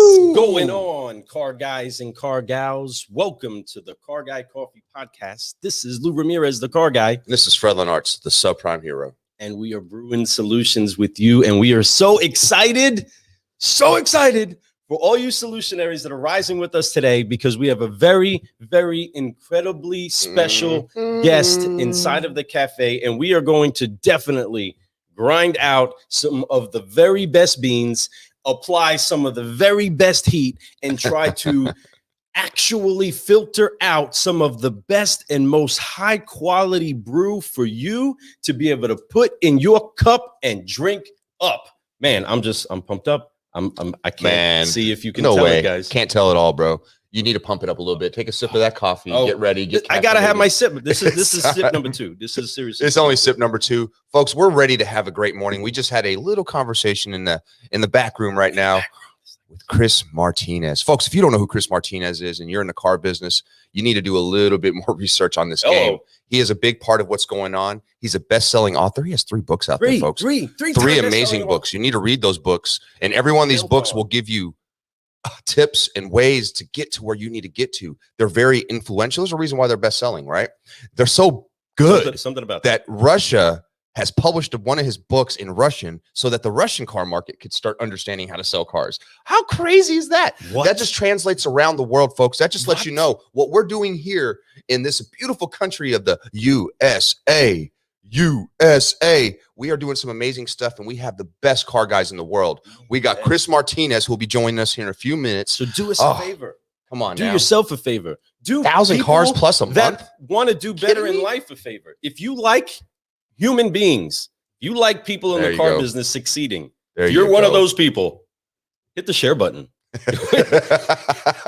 What's going on, car guys and car gals? Welcome to the Car Guy Coffee Podcast. This is Lou Ramirez, the car guy. This is Fred Lenartz, the subprime hero. And we are brewing solutions with you. And we are so excited for all you solutionaries that are rising with us today, because we have a very, very incredibly special guest inside of the cafe. And we are going to definitely grind out some of the very best beans, apply some of the very best heat, and try to actually filter out some of the best and most high quality brew for you to be able to put in your cup and drink up. Man, I'm pumped up. I can't see if you can tell it, guys. Can't tell it all, bro. You need to pump it up a little bit. Take a sip of that coffee. Get ready. I gotta have my sip. This is sip number 2. This is seriously. It's only sip number 2, folks. We're ready to have a great morning. We just had a little conversation in the back room right now with Chris Martinez. Folks, if you don't know who Chris Martinez is and you're in the car business, you need to do a little bit more research on this game. He is a big part of what's going on. He's a best-selling author. He has 3 books out there, folks. Three amazing books. You need to read those books, and every one of these books will give you tips and ways to get to where you need to get to. They're very influential. There's a reason why they're best-selling, right? They're so good something about that Russia has published one of his books in Russian so that the Russian car market could start understanding how to sell cars. How crazy is that? That just translates around the world, folks. That just lets you know what we're doing here in this beautiful country of the USA. We are doing some amazing stuff, and we have the best car guys in the world. We got Chris Martinez, who will be joining us here in a few minutes. So do us a favor. Come on, do yourself a favor. Do 1,000 cars plus a month. That want to do better in life a favor. If you like human beings, you like people in the car business succeeding, if you're one of those people, hit the share button.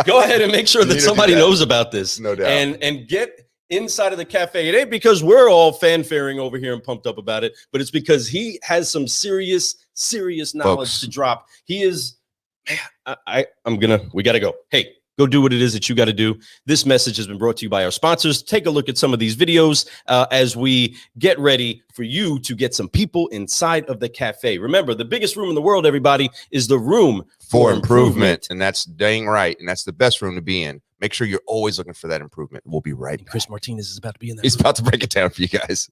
Go ahead and make sure that somebody knows about this. No doubt. And get inside of the cafe. It ain't because we're all fanfaring over here and pumped up about it, but it's because he has some serious knowledge to drop. He is, man, we got to go. Hey, go do what it is that you got to do. This message has been brought to you by our sponsors. Take a look at some of these videos as we get ready for you to get some people inside of the cafe. Remember, the biggest room in the world, everybody, is the room for improvement. And that's dang right. And that's the best room to be in. Make sure you're always looking for that improvement. We'll be right back. Chris Martinez is about to be in there. He's about to break it down for you guys.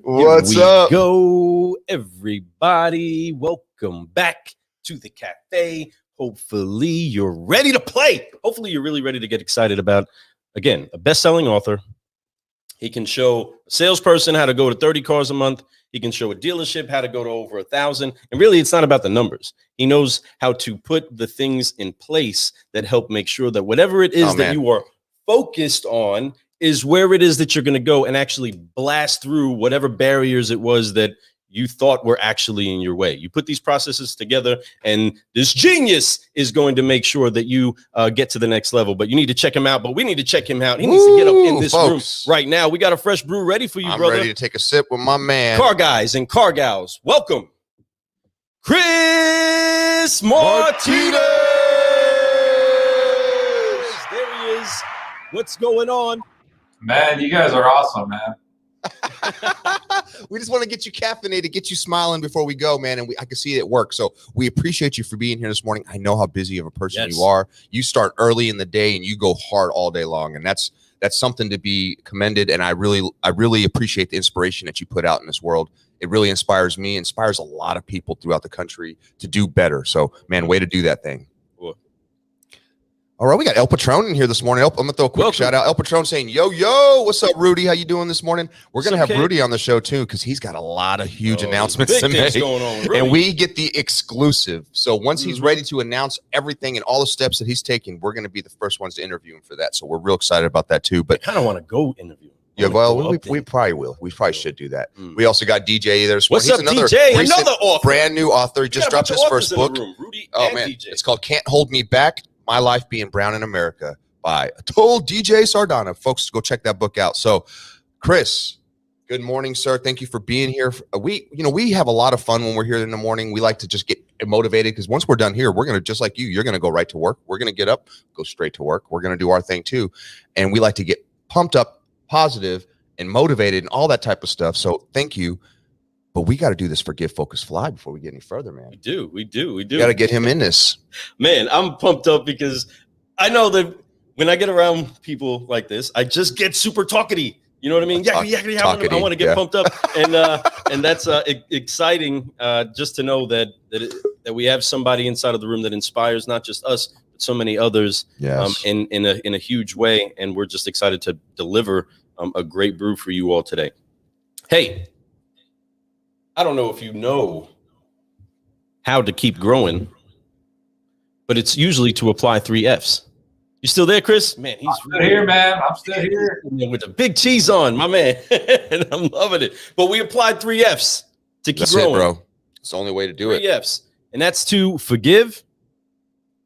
What's up? Go, everybody. Welcome back to the cafe. Hopefully you're ready to play. Hopefully you're really ready to get excited about, again, a best-selling author. He can show a salesperson how to go to 30 cars a month. He can show a dealership how to go to over 1,000. And really, it's not about the numbers. He knows how to put the things in place that help make sure that whatever it is that you are focused on is where it is that you're going to go and actually blast through whatever barriers it was that you thought were actually in your way. You put these processes together, and this genius is going to make sure that you get to the next level. But you need to check him out. But we need to check him out. He needs to get up in this room right now. We got a fresh brew ready for you, brother. I'm ready to take a sip with my man. Car guys and car gals, welcome, Chris Martinez. There he is. What's going on? Man, you guys are awesome, man. We just want to get you caffeinated, get you smiling before we go, man. And I can see it work. So we appreciate you for being here this morning. I know how busy of a person you are. You start early in the day and you go hard all day long. And that's something to be commended. And I really appreciate the inspiration that you put out in this world. It really inspires me, inspires a lot of people throughout the country to do better. So, man, way to do that thing. All right, we got El Patron in here this morning. I'm gonna throw a quick shout out. El Patron saying, yo, what's up, Rudy? How you doing this morning? We're gonna have Rudy on the show too, because he's got a lot of huge announcements to make. Going on with Rudy. And we get the exclusive. So once he's ready to announce everything and all the steps that he's taking, we're gonna be the first ones to interview him for that. So we're real excited about that too. But I kind of want to go interview him. Yeah, well, we probably will. We probably should do that. We also got DJ there. What's up, DJ? Another author. Brand new author. He just dropped his first book. Rudy oh, and man. DJ. It's called Can't Hold Me Back, My Life Being Brown in America by Told DJ Sardana. Folks, go check that book out. So, Chris, good morning, sir. Thank you for being here. We have a lot of fun when we're here in the morning. We like to just get motivated because once we're done here, we're going to, just like you're going to go right to work. We're going to get up, go straight to work. We're going to do our thing too. And we like to get pumped up, positive, and motivated and all that type of stuff. So thank you. But we got to do this Forgive, Focus, Fly before we get any further, man. We do. We got to get him in this. Man, I'm pumped up because I know that when I get around people like this, I just get super talkity. You know what I mean? I want to get pumped up. And that's exciting just to know that we have somebody inside of the room that inspires not just us, but so many others in a huge way. And we're just excited to deliver a great brew for you all today. Hey, I don't know if you know how to keep growing, but it's usually to apply 3 Fs. You still there, Chris? Man, he's still here, man. I'm still here with the big cheese on, my man. And I'm loving it. But we applied 3 Fs to keep growing. It, bro. It's the only way to do it. 3 Fs, and that's to forgive,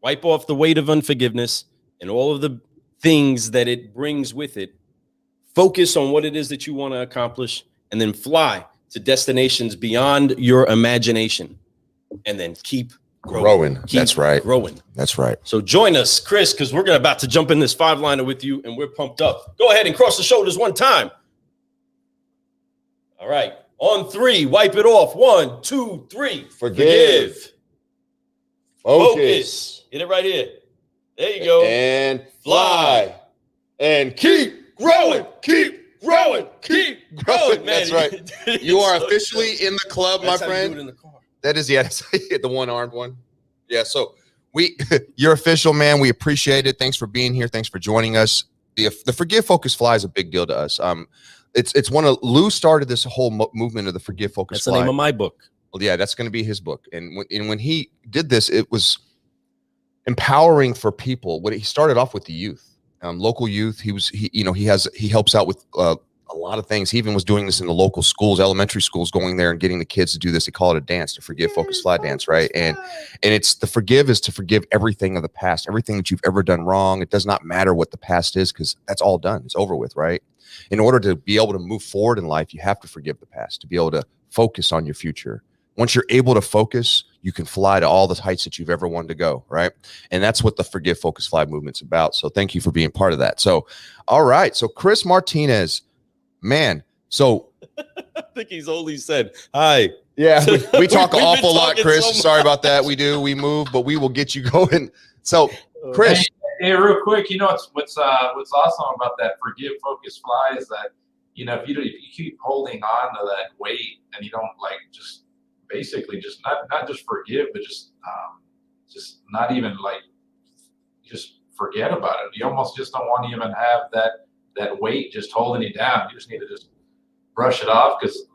wipe off the weight of unforgiveness, and all of the things that it brings with it. Focus on what it is that you want to accomplish, and then fly to destinations beyond your imagination, and then keep growing. That's right. Growing. That's right. So join us, Chris, because we're about to jump in this 5-liner with you, and we're pumped up. Go ahead and cross the shoulders one time. All right. On 3, wipe it off. 1, 2, 3. Forgive. Focus. Get it right here. There you go. And fly. And keep growing, keep growing, keep growing. Man. That's right. You are officially in the club, my friend. In the car. That is the one-armed one. Yeah. So you're official, man. We appreciate it. Thanks for being here. Thanks for joining us. The Forgive, Focus, Fly is a big deal to us. It's one of Lou started this whole movement of the Forgive, Focus, Fly. That's the name of my book. Well, yeah, that's going to be his book. And when he did this, it was empowering for people. He started off with the youth. Local youth. He helps out with a lot of things. He even was doing this in the local schools, elementary schools, going there and getting the kids to do this. They call it a dance, to Forgive, Focus, Fly dance, right? And it's the forgive is to forgive everything of the past, everything that you've ever done wrong. It does not matter what the past is, because that's all done. It's over with, right? In order to be able to move forward in life, you have to forgive the past to be able to focus on your future. Once you're able to focus, you can fly to all the heights that you've ever wanted to go, right? And that's what the Forgive, Focus, Fly movement's about. So thank you for being part of that. So, all right. So Chris Martinez, man. So I think he's only said hi. Yeah, we talk an awful lot, Chris. So sorry about that. We move, but we will get you going. So, Chris. Hey, real quick, what's awesome about that Forgive, Focus, Fly is that, if you keep holding on to that weight and you don't just basically just not just forgive, but just not even just forget about it. You almost just don't want to even have that weight just holding you down. You just need to just brush it off, because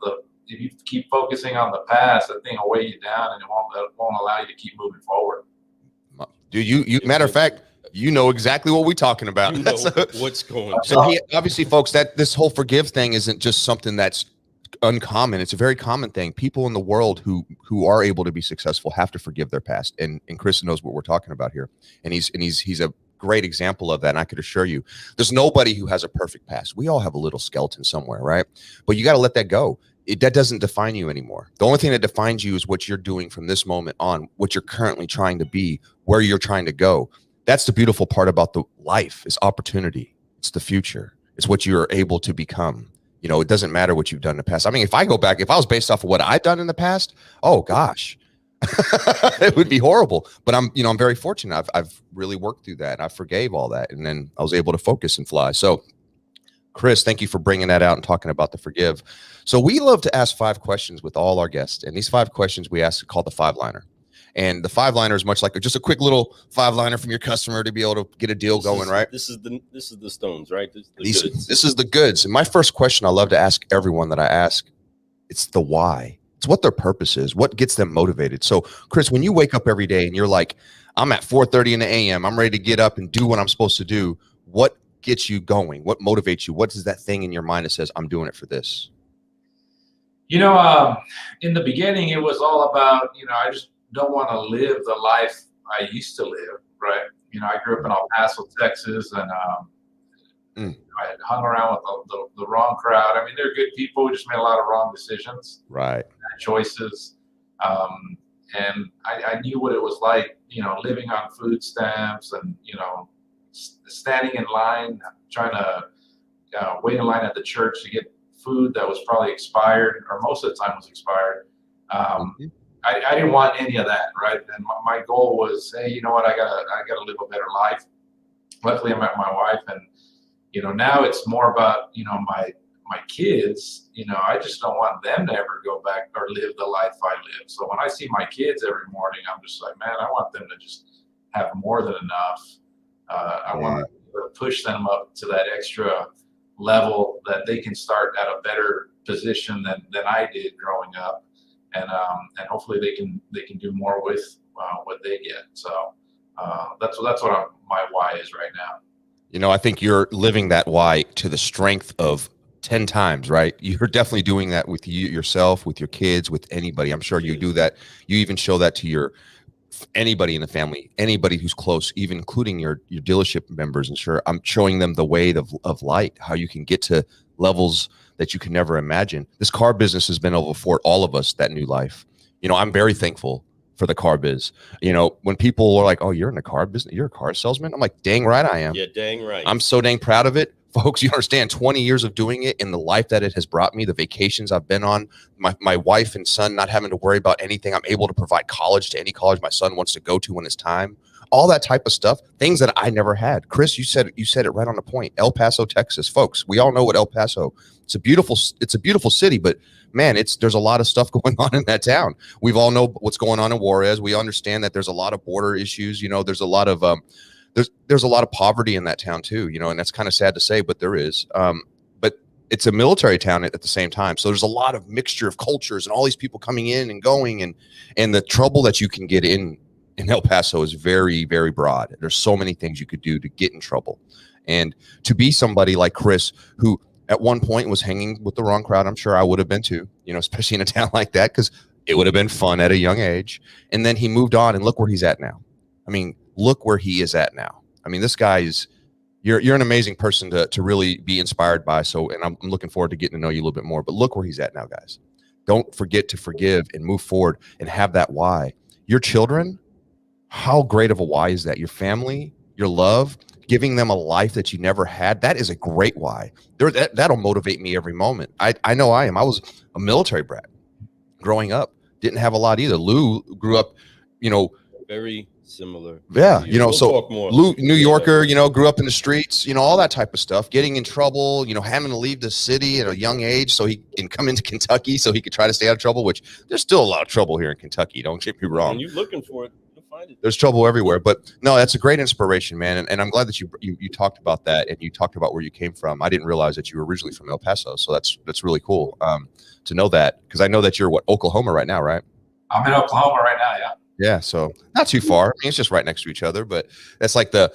if you keep focusing on the past, that thing will weigh you down and it won't allow you to keep moving forward. Dude, you matter of fact, you know exactly what we're talking about. You know what's going on. So obviously, folks, that this whole forgive thing isn't just something that's uncommon. It's a very common thing. People in the world who are able to be successful have to forgive their past. And Chris knows what we're talking about here. And he's a great example of that. And I could assure you, there's nobody who has a perfect past. We all have a little skeleton somewhere, right? But you got to let that go. That doesn't define you anymore. The only thing that defines you is what you're doing from this moment on, what you're currently trying to be, where you're trying to go. That's the beautiful part about the life, is opportunity. It's the future. It's what you're able to become. It doesn't matter what you've done in the past. I mean, if I go back, if I was based off of what I've done in the past, oh gosh, it would be horrible. But I'm very fortunate. I've really worked through that. I forgave all that, and then I was able to focus and fly. So, Chris, thank you for bringing that out and talking about the forgive. So we love to ask 5 questions with all our guests, and these 5 questions we ask are called the 5-liner. And the 5-liner is much like just a quick little 5-liner from your customer to be able to get a deal going, right? This is the stones, right? This is the goods. And my first question I love to ask everyone that I ask, it's the why. It's what their purpose is, what gets them motivated. So, Chris, when you wake up every day and you're like, I'm at 4:30 in the a.m., I'm ready to get up and do what I'm supposed to do, what gets you going? What motivates you? What is that thing in your mind that says, I'm doing it for this? You know, in the beginning, it was all about, you know, I just don't want to live the life I used to live, right? You know, I grew up in El Paso, Texas, and I had hung around with the wrong crowd. I mean, they're good people. We just made a lot of wrong decisions, right? Bad choices. And I knew what it was like, you know, living on food stamps and, you know, standing in line, trying to wait in line at the church to get food that was probably expired, or most of the time was expired. I didn't want any of that, right? And my goal was, hey, you know what, I gotta live a better life. Luckily, I met my wife, and you know, now it's more about, you know, my kids. You know, I just don't want them to ever go back or live the life I lived. So when I see my kids every morning, I'm just like, man, I want them to just have more than enough. I want to push them up to that extra level that they can start at a better position than I did growing up, and hopefully they can do more with what they get. So that's what my why is right now. You know, I think you're living that why to the strength of 10 times, right? You're definitely doing that with yourself, with your kids, with anybody. I'm sure you do that. You even show that to anybody in the family, anybody who's close, even including your dealership members. And sure, I'm showing them the way of light, how you can get to levels that you can never imagine. This car business has been able to afford all of us that new life. You know, I'm very thankful for the car biz. You know, when people are like, oh, you're in the car business, you're a car salesman. I'm like, dang right I am. Yeah, dang right. I'm so dang proud of it. Folks, you understand 20 years of doing it and the life that it has brought me, the vacations I've been on, my wife and son not having to worry about anything. I'm able to provide college to any college my son wants to go to when it's time. All that type of stuff, things that I never had. Chris, you said it right on the point. El Paso, Texas. Folks, we all know what El Paso. It's a beautiful city, but man, there's a lot of stuff going on in that town. We've all know what's going on in Juarez. We understand that there's a lot of border issues. You know, there's a lot of there's a lot of poverty in that town too, you know, and that's kind of sad to say, but there is. But it's a military town at the same time. So there's a lot of mixture of cultures and all these people coming in and going, and the trouble that you can get in El Paso is very, very broad. There's so many things you could do to get in trouble. And to be somebody like Chris, who at one point was hanging with the wrong crowd, I'm sure I would have been too, you know, especially in a town like that, because it would have been fun at a young age. And then he moved on, and look where he's at now. I mean, look where he is at now. I mean, this guy you're an amazing person to really be inspired by. So, and I'm looking forward to getting to know you a little bit more, but look where he's at now, guys. Don't forget to forgive and move forward and have that why. Your children, how great of a why is that? Your family, your love, giving them a life that you never had. That is a great why. That'll motivate me every moment. I know I am. I was a military brat growing up. Didn't have a lot either. Lou grew up, you know, very similar. Yeah, you know, so Lou, New Yorker, you know, grew up in the streets, you know, all that type of stuff, getting in trouble, you know, having to leave the city at a young age so he can come into Kentucky so he could try to stay out of trouble, which there's still a lot of trouble here in Kentucky. Don't get me wrong. When you're looking for it, you'll find it. There's trouble everywhere, but no, that's a great inspiration, man. And I'm glad that you talked about that, and you talked about where you came from. I didn't realize that you were originally from El Paso. So that's really cool to know that, because I know that you're Oklahoma right now, right? I'm in Oklahoma right now. Yeah. Yeah, so not too far. I mean, it's just right next to each other, but that's like the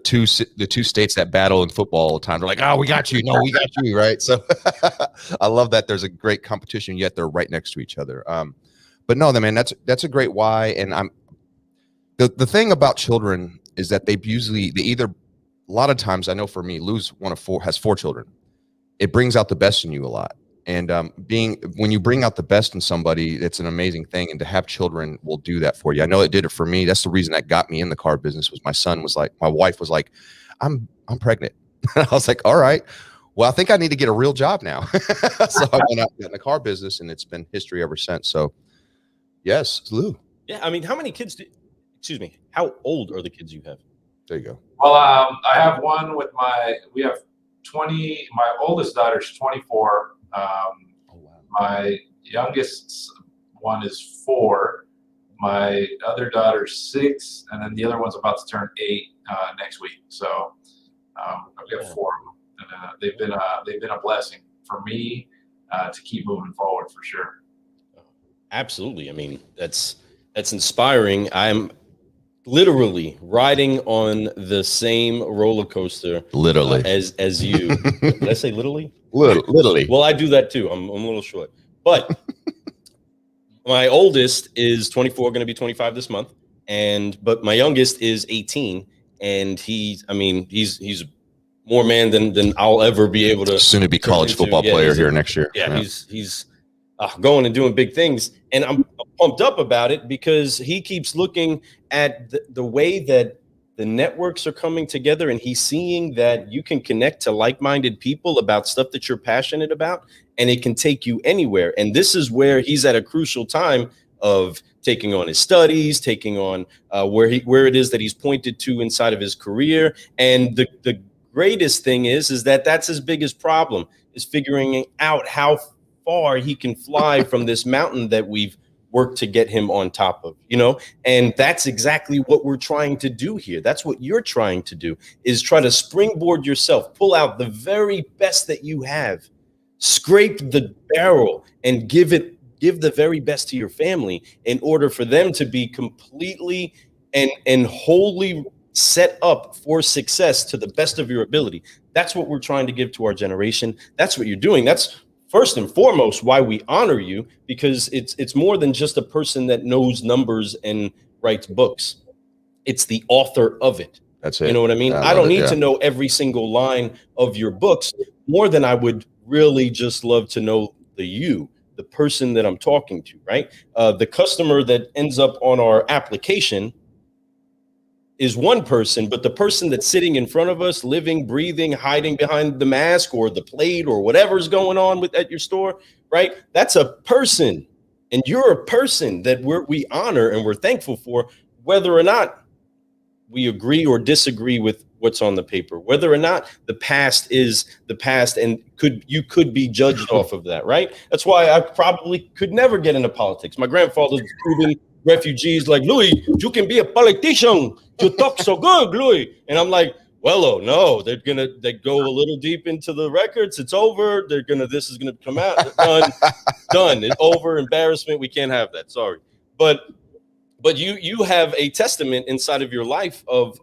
two states that battle in football all the time. They're like, oh, we got you. No, we got you, right? So I love that there's a great competition, yet they're right next to each other. But no, man, that's a great why. And the thing about children is that they either, a lot of times, I know for me, Lou's has 4 children. It brings out the best in you a lot. And when you bring out the best in somebody, it's an amazing thing. And to have children will do that for you. I know it did it for me. That's the reason that got me in the car business. Was my wife was like, I'm pregnant. I was like, all right, well, I think I need to get a real job now. So I went out in the car business, and it's been history ever since. So yes, Lou. Yeah, I mean, how many kids how old are the kids you have? There you go. Well, I have one with we have 20, my oldest daughter's 24. Oh, wow. My youngest one is 4, My other daughter's 6, and then the other one's about to turn 8 next week. So I've got 4 of them, and they've been a blessing for me to keep moving forward for sure. Absolutely. I mean, that's inspiring. I'm literally riding on the same roller coaster Literally. as you. Did I say literally? Literally. Well, I do that too. I'm a little short, but my oldest is 24, going to be 25 this month, but my youngest is 18, and he's more man than I'll ever be able to. Soon to be college football player here next year. Yeah, he's going and doing big things, and I'm pumped up about it because he keeps looking at the way that the networks are coming together, and he's seeing that you can connect to like-minded people about stuff that you're passionate about, and it can take you anywhere. And this is where he's at a crucial time of taking on his studies, taking on where it is that he's pointed to inside of his career. And the greatest thing is that that's his biggest problem, is figuring out how far he can fly from this mountain that we've worked to get him on top of, and that's exactly what we're trying to do here. That's what you're trying to do, is try to springboard yourself, pull out the very best that you have, scrape the barrel, and give the very best to your family in order for them to be completely and wholly set up for success to the best of your ability. That's what we're trying to give to our generation. That's what you're doing. That's first and foremost why we honor you, because it's more than just a person that knows numbers and writes books. It's the author of it. That's it. You know what I mean? I don't need to know every single line of your books more than I would really just love to know the person that I'm talking to, right? The customer that ends up on our application is one person, but the person that's sitting in front of us, living, breathing, hiding behind the mask or the plate or whatever's going on at your store, right? That's a person, and you're a person that we honor and we're thankful for, whether or not we agree or disagree with what's on the paper, whether or not the past is the past, and you could be judged off of that, right? That's why I probably could never get into politics. My grandfather's proving refugees like, Louis, you can be a politician. You talk so good, Louis. And I'm like, well, oh no, they go a little deep into the records. It's over. This is gonna come out. Done. It's over. Embarrassment. We can't have that. Sorry. But you have a testament inside of your life of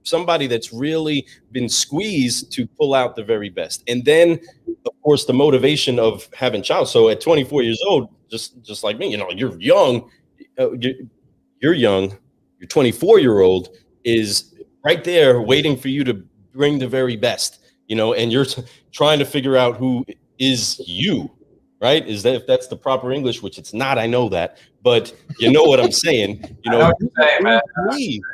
somebody that's really been squeezed to pull out the very best. And then, of course, the motivation of having child. So at 24 years old, just like me, you're young. You're young. Your 24-year-old is right there waiting for you to bring the very best, and you're trying to figure out who is you, right? Is that, if that's the proper English, which it's not, I know that, but you know what I'm saying. I know what you're saying, man.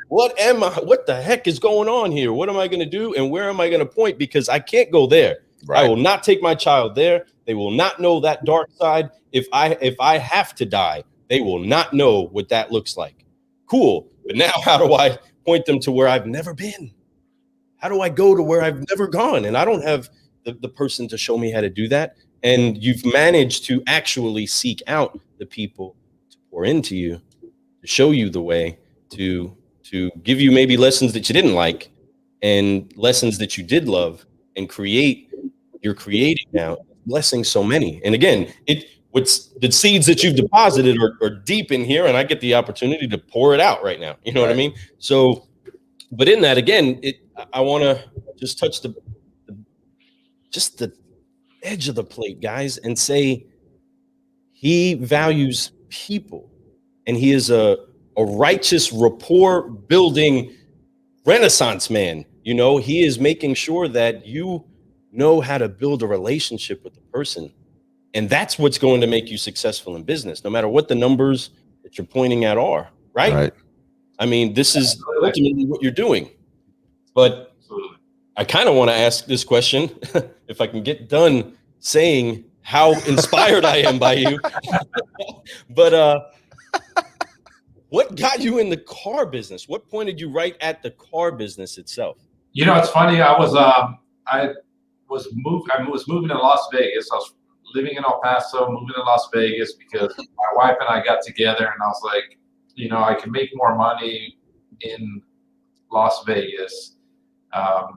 What the heck is going on here? What am I going to do? And where am I going to point? Because I can't go there. Right. I will not take my child there. They will not know that dark side. If I have to die, they will not know what that looks like. Cool. But now how do I point them to where I've never been? How do I go to where I've never gone? And I don't have the person to show me how to do that. And you've managed to actually seek out the people to pour into you, to show you the way, to give you maybe lessons that you didn't like and lessons that you did love, and you're creating now, blessing so many. And again, what's the seeds that you've deposited are deep in here, and I get the opportunity to pour it out right now. You know what I mean? So, but in that, again, I want to just touch the edge of the plate, guys, and say he values people, and he is a righteous rapport building Renaissance man. He is making sure that you know how to build a relationship with the person. And that's what's going to make you successful in business, no matter what the numbers that you're pointing at are, right? I mean, this is ultimately what you're doing. But I kind of want to ask this question, if I can get done saying how inspired I am by you. But what got you in the car business? What pointed you right at the car business itself? It's funny. I was moving to Las Vegas. I was living in El Paso, moving to Las Vegas because my wife and I got together, and I was like, I can make more money in Las Vegas.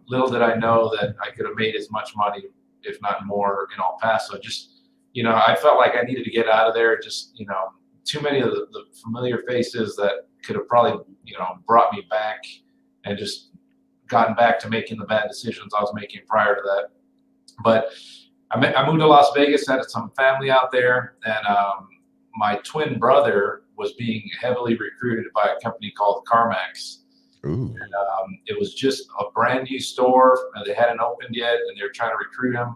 Little did I know that I could have made as much money, if not more, in El Paso. Just, I felt like I needed to get out of there. Just, too many of the familiar faces that could have probably, brought me back and just gotten back to making the bad decisions I was making prior to that. But I moved to Las Vegas, had some family out there, and my twin brother was being heavily recruited by a company called CarMax. Ooh. And, it was just a brand new store. They hadn't opened yet, and they were trying to recruit him.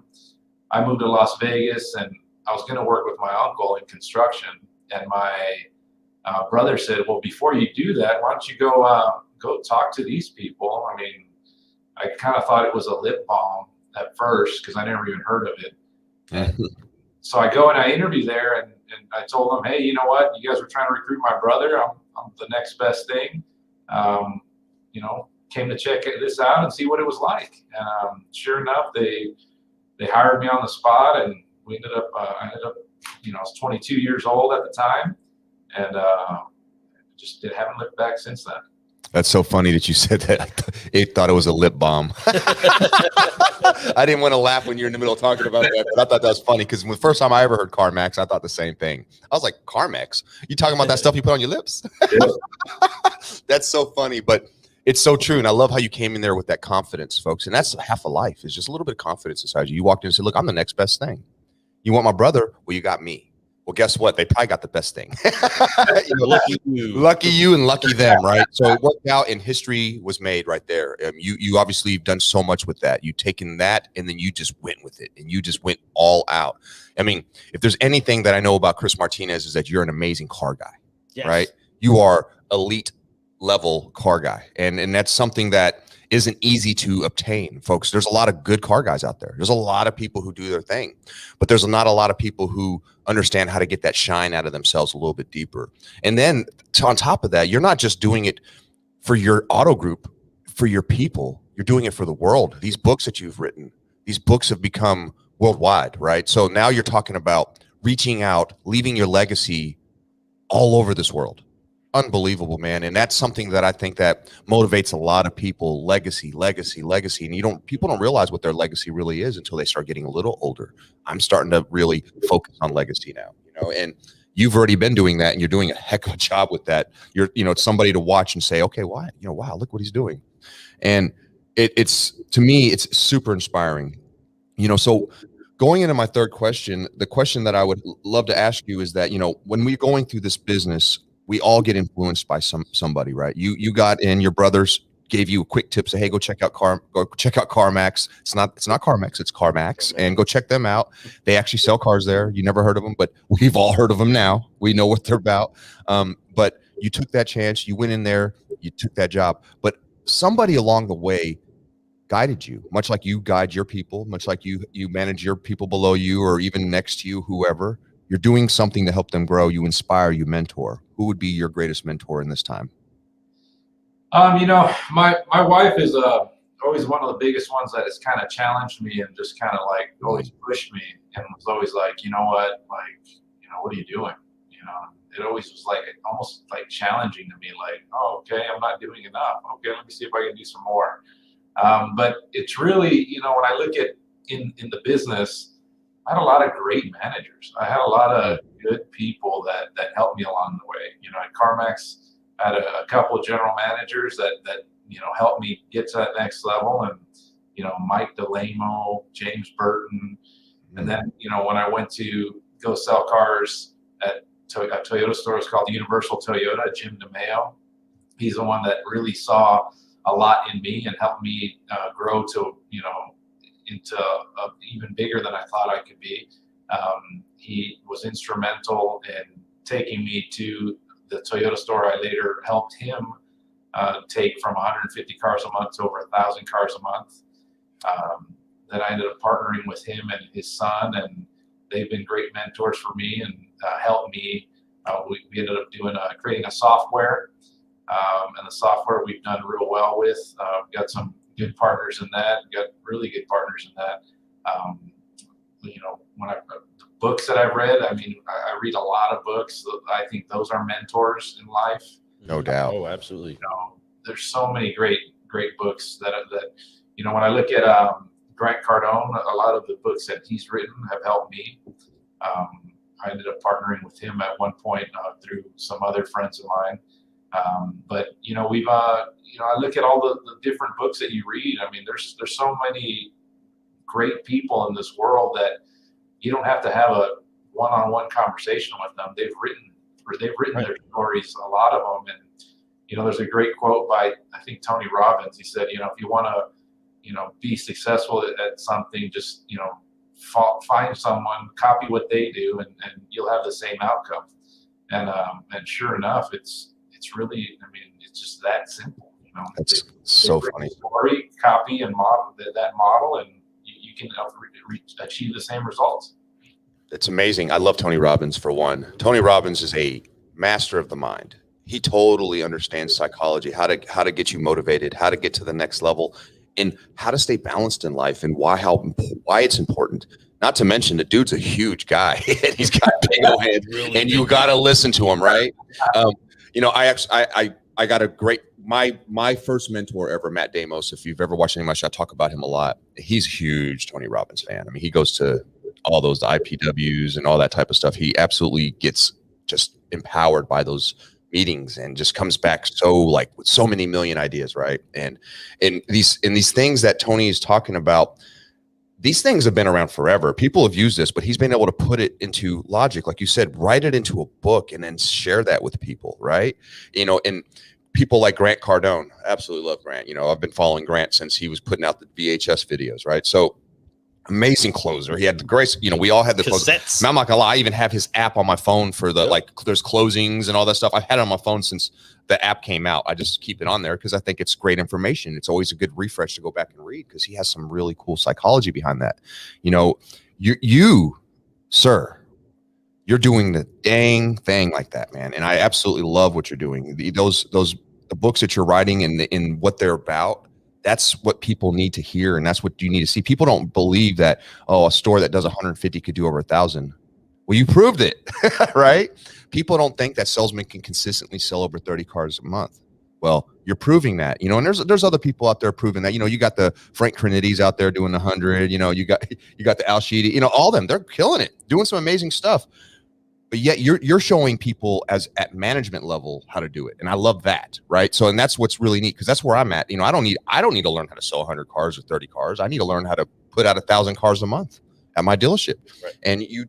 I moved to Las Vegas, and I was going to work with my uncle in construction. And my brother said, "Well, before you do that, why don't you go talk to these people?" I mean, I kind of thought it was a lip balm at first because I never even heard of it. And so I go and I interview there, and I told them, "Hey, you know what? You guys were trying to recruit my brother. I'm the next best thing. Came to check this out and see what it was like." And sure enough, they hired me on the spot, and we ended up. I ended up, I was 22 years old at the time, and just haven't looked back since then. That's so funny that you said that. It thought it was a lip balm. I didn't want to laugh when you're in the middle of talking about that, but I thought that was funny because the first time I ever heard CarMax, I thought the same thing. I was like, CarMax? You talking about that stuff you put on your lips? That's so funny, but it's so true. And I love how you came in there with that confidence, folks. And that's half of life, is just a little bit of confidence inside you. You walked in and said, "Look, I'm the next best thing. You want my brother? Well, you got me." Well, guess what? They probably got the best thing. Lucky you and lucky them, right? So it worked out and history was made right there. You obviously have done so much with that. You've taken that and then you just went with it and you just went all out. I mean, if there's anything that I know about Chris Martinez is that you're an amazing car guy, right? You are elite level car guy. And that's something that isn't easy to obtain, folks. There's a lot of good car guys out there. There's a lot of people who do their thing, but there's not a lot of people who understand how to get that shine out of themselves a little bit deeper. And then on top of that, you're not just doing it for your auto group, for your people, you're doing it for the world. These books that you've written, these books have become worldwide, right? So now you're talking about reaching out, leaving your legacy all over this world. Unbelievable, man. And that's something that I think that motivates a lot of people. Legacy. And people don't realize what their legacy really is until they start getting a little older. I'm starting to really focus on legacy now, and you've already been doing that and you're doing a heck of a job with that. You're, it's somebody to watch and say, okay, why? Wow, look what he's doing. And it's, to me, it's super inspiring, so going into my third question, the question that I would love to ask you is that, when we're going through this business, we all get influenced by somebody, right? You got in, your brothers gave you a quick tip, say, "Hey, go check out CarMax." It's not CarMax, it's CarMax, and go check them out. They actually sell cars there. You never heard of them, but we've all heard of them now. We know what they're about. But you took that chance, you went in there, you took that job, but somebody along the way guided you, much like you guide your people, much like you manage your people below you or even next to you, whoever. You're doing something to help them grow. You inspire, you mentor. Who would be your greatest mentor in this time? My wife is always one of the biggest ones that has kind of challenged me and just kind of like always pushed me and was always like, "You know what? What are you doing?" It always was like almost like challenging to me, like, "Oh, okay, I'm not doing enough. Okay, let me see if I can do some more." But it's really, when I look at in the business, I had a lot of great managers. I had a lot of good people that helped me along the way. At CarMax, I had a couple of general managers that helped me get to that next level. And, Mike DeLamo, James Burton. And then, when I went to go sell cars at a Toyota store, it's called Universal Toyota, Jim DeMeo. He's the one that really saw a lot in me and helped me grow to, into even bigger than I thought I could be. He was instrumental in taking me to the Toyota store. I later helped him take from 150 cars a month to over 1,000 cars a month. Then I ended up partnering with him and his son, and they've been great mentors for me and helped me. We ended up creating a software, and the software we've done real well with. Got some good partners in that. Got really good partners in that. books that I've read. I mean, I read a lot of books. I think those are mentors in life. No doubt. Oh, absolutely. You know, there's so many great books that you know, when I look at Grant Cardone, a lot of the books that he's written have helped me. I ended up partnering with him at one point through some other friends of mine. But you know, we've you know, I look at all the different books that you read. I mean, there's so many great people in this world that you don't have to have a one-on-one conversation with them. They've written Right. their stories, a lot of them. And you know, there's a great quote by, I think, Tony Robbins. He said, you know, if you want to, you know, be successful at something, just, you know, find someone, copy what they do, and you'll have the same outcome. And sure enough, it's really, I mean, it's just that simple. You know, That's so funny. Story, copy, and model that model, and you can achieve the same results. It's amazing. I love Tony Robbins for one. Tony Robbins is a master of the mind. He totally understands psychology, how to get you motivated, how to get to the next level, and how to stay balanced in life, and why it's important. Not to mention the dude's a huge guy. He's got big old head, and you got to listen to him, right? You know, I got a great my first mentor ever, Matt Damos. If you've ever watched any of my shows, I talk about him a lot. He's a huge Tony Robbins fan. I mean, he goes to all those IPWs and all that type of stuff. He absolutely gets just empowered by those meetings and just comes back so like with so many million ideas, right? And these things that Tony is talking about, these things have been around forever. People have used this, but he's been able to put it into logic, like you said, write it into a book and then share that with people, right? You know, and people like Grant Cardone, absolutely love Grant. You know, I've been following Grant since he was putting out the VHS videos, right? So amazing closer. He had the grace, you know, we all had the cassettes. I'm not gonna lie, I even have his app on my phone for the like there's closings and all that stuff. I've had it on my phone since the app came out. I just keep it on there because I think it's great information. It's always a good refresh to go back and read because he has some really cool psychology behind that. You know, you sir, you're doing the dang thing like that, man. And I absolutely love what you're doing. The books that you're writing and in what they're about, that's what people need to hear, and that's what you need to see. People don't believe that, oh, a store that does 150 could do over 1,000. Well, you proved it, right? People don't think that salesmen can consistently sell over 30 cars a month. Well, you're proving that, you know, and there's other people out there proving that. You know, you got the Frank Crinides out there doing 100. You know, you got the Al Sheedy, you know, all of them, they're killing it, doing some amazing stuff. But yet you're showing people at management level how to do it. And I love that. Right. So, and that's what's really neat, because that's where I'm at. You know, I don't need to learn how to sell 100 cars or 30 cars. I need to learn how to put out 1,000 cars a month at my dealership. Right. And you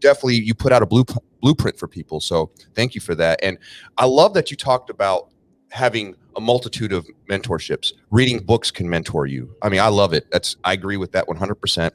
put out a blueprint for people. So thank you for that. And I love that you talked about having a multitude of mentorships. Reading books can mentor you. I mean, I love it. I agree with that 100%.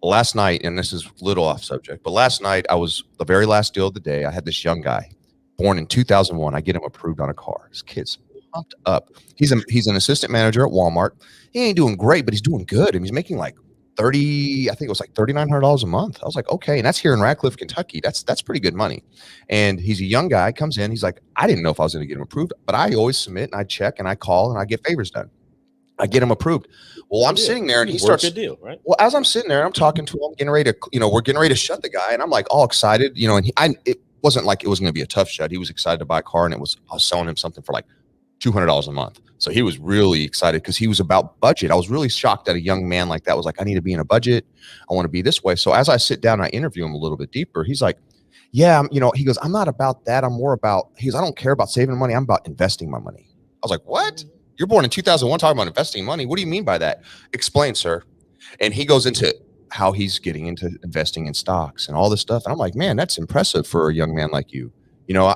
Last night, and this is a little off subject, but last night I was the very last deal of the day. I had this young guy born in 2001. I get him approved on a car. This kid's pumped up. He's an assistant manager at Walmart. He ain't doing great, but he's doing good. And he's making like $3,900 a month. I was like, okay. And that's here in Radcliffe, Kentucky. That's pretty good money. And he's a young guy, comes in. He's like, I didn't know if I was going to get him approved, but I always submit and I check and I call and I get favors done. I get him approved. Well, I'm sitting there and he starts. Good deal, right? Well, as I'm sitting there, I'm talking to him, we're getting ready to shut the guy, and I'm like all excited, you know. And it wasn't like it was going to be a tough shut. He was excited to buy a car, and I was selling him something for like $200 a month. So he was really excited because he was about budget. I was really shocked that a young man like that was like, I need to be in a budget. I want to be this way. So as I sit down, and I interview him a little bit deeper. He's like, yeah, you know, he goes, I'm not about that. I'm more about. I don't care about saving money. I'm about investing my money. I was like, what? You're born in 2001 talking about investing money. What do you mean by that? Explain, sir. And he goes into how he's getting into investing in stocks and all this stuff. And I'm like, man, that's impressive for a young man like you. You know,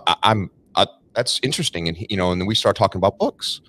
that's interesting. And and then we start talking about books.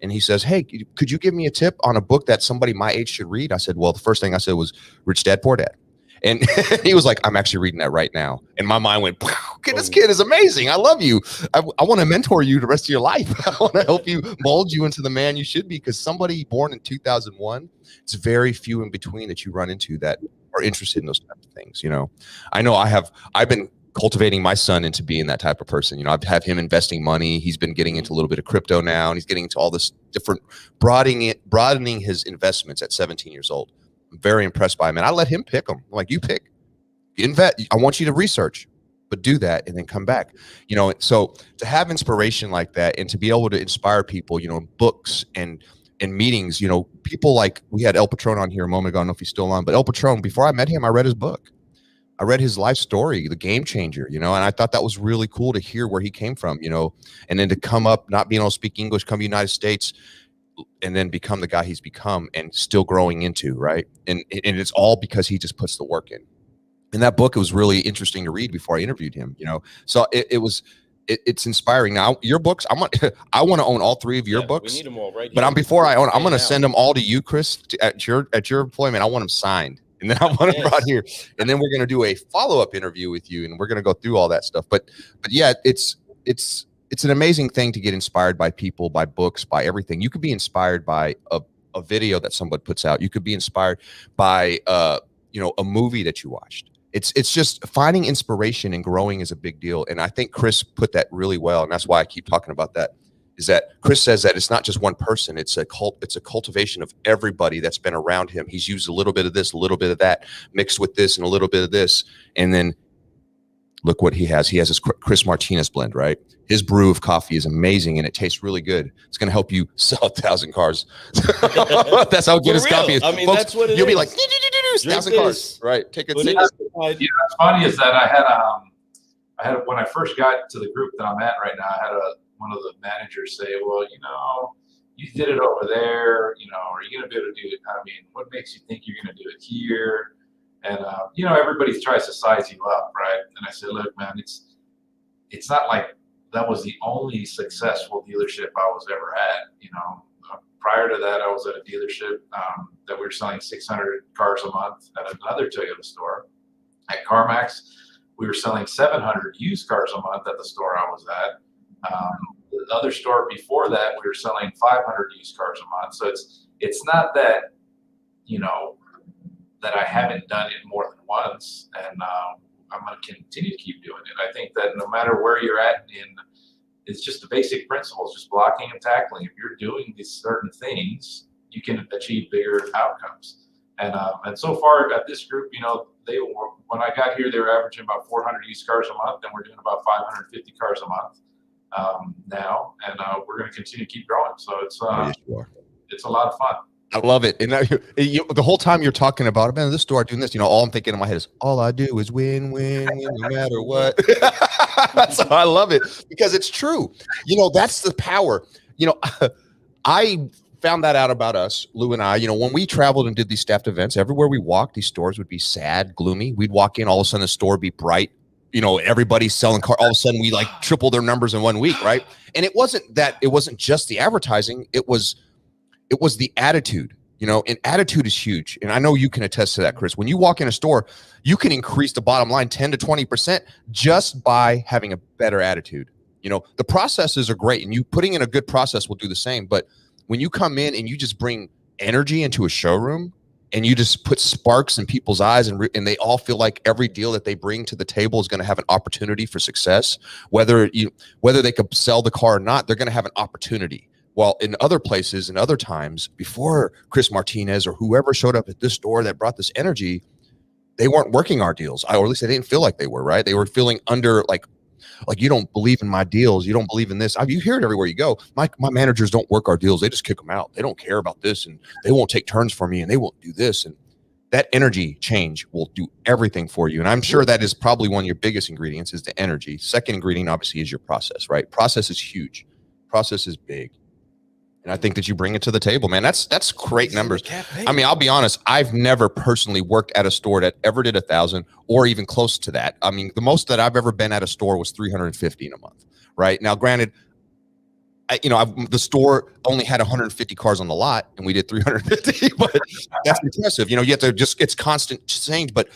And he says, hey, could you give me a tip on a book that somebody my age should read? I said, well, the first thing I said was Rich Dad, Poor Dad. And he was like, I'm actually reading that right now. And my mind went, this kid is amazing. I love you. I want to mentor you the rest of your life. I want to help you mold you into the man you should be. Because somebody born in 2001, it's very few in between that you run into that are interested in those types of things. You know, I've been cultivating my son into being that type of person. You know, I've had him investing money. He's been getting into a little bit of crypto now, and he's getting into all this different broadening his investments at 17 years old. Very impressed by him, and I let him pick them. I'm like, you pick. I want you to research, but do that and then come back. So to have inspiration like that and to be able to inspire people, books and meetings, people like we had El Patron on here a moment ago. I don't know if he's still on, but El Patron, before I met him, I read his book. I read his life story, The Game Changer, and I thought that was really cool to hear where he came from, and then to come up, not being able to speak English, come to the United States, and then become the guy he's become and still growing into, right? And it's all because he just puts the work in. And that book, it was really interesting to read before I interviewed him, So it's inspiring. Now, your books, I want to own all 3 of your books. We need them all right here. But before I own, I'm going to send them all to you, Chris, at your employment. I want them signed. And then I want them brought here. And then we're going to do a follow-up interview with you, and we're going to go through all that stuff. But yeah, it's an amazing thing to get inspired by people, by books, by everything. You could be inspired by a video that somebody puts out. You could be inspired by a movie that you watched. It's just finding inspiration and growing is a big deal. And I think Chris put that really well. And that's why I keep talking about that, is that Chris says that it's not just one person. It's a cultivation of everybody that's been around him. He's used a little bit of this, a little bit of that, mixed with this and a little bit of this. And then look what he has. He has his Chris Martinez blend, right? His brew of coffee is amazing and it tastes really good. It's going to help you sell 1,000 cars. That's how good his coffee is. I mean, folks, that's what it you'll be is. like, 1,000 cars, right? Take a sip. What's funny is that I had when I first got to the group that I'm at right now, I had one of the managers say, well, you did it over there, are you going to be able to do it? I mean, what makes you think you're going to do it here? And, everybody tries to size you up, right? And I said, look, man, it's not like that was the only successful dealership I was ever at. Prior to that, I was at a dealership that we were selling 600 cars a month at another Toyota store. At CarMax, we were selling 700 used cars a month at the store I was at. The other store before that, we were selling 500 used cars a month. So it's not that, that I haven't done it more than once, and I'm going to continue to keep doing it. I think that no matter where you're at it's just the basic principles, just blocking and tackling. If you're doing these certain things, you can achieve bigger outcomes. And so far at this group, when I got here, they were averaging about 400 used cars a month, and we're doing about 550 cars a month now, and we're going to continue to keep growing. So it's a lot of fun. I love it. And the whole time you're talking about, man, this store doing this, all I'm thinking in my head is, all I do is win, no matter what. So I love it because it's true. That's the power. I found that out about us, Lou and I. When we traveled and did these staffed events, everywhere we walked, these stores would be sad, gloomy. We'd walk in, all of a sudden the store would be bright. Everybody's selling cars. All of a sudden we like triple their numbers in 1 week, right? And it wasn't just the advertising. It was the attitude, and attitude is huge. And I know you can attest to that, Chris. When you walk in a store, you can increase the bottom line 10 to 20% just by having a better attitude. The processes are great, and you putting in a good process will do the same. But when you come in and you just bring energy into a showroom and you just put sparks in people's eyes and they all feel like every deal that they bring to the table is going to have an opportunity for success, whether they could sell the car or not, they're going to have an opportunity. Well, in other places and other times before Chris Martinez or whoever showed up at this store that brought this energy, they weren't working our deals. Or at least they didn't feel like they were, right? They were feeling under like you don't believe in my deals. You don't believe in this. You hear it everywhere you go. My managers don't work our deals. They just kick them out. They don't care about this, and they won't take turns for me, and they won't do this. And that energy change will do everything for you. And I'm sure that is probably one of your biggest ingredients is the energy. Second ingredient, obviously, is your process, right? Process is huge. Process is big. And I think that you bring it to the table, man. That's great numbers. I mean, I'll be honest. I've never personally worked at a store that ever did 1,000 or even close to that. I mean, the most that I've ever been at a store was 350 in a month. Right now, granted, the store only had 150 cars on the lot, and we did 350. But that's impressive. You have to it's constant change, but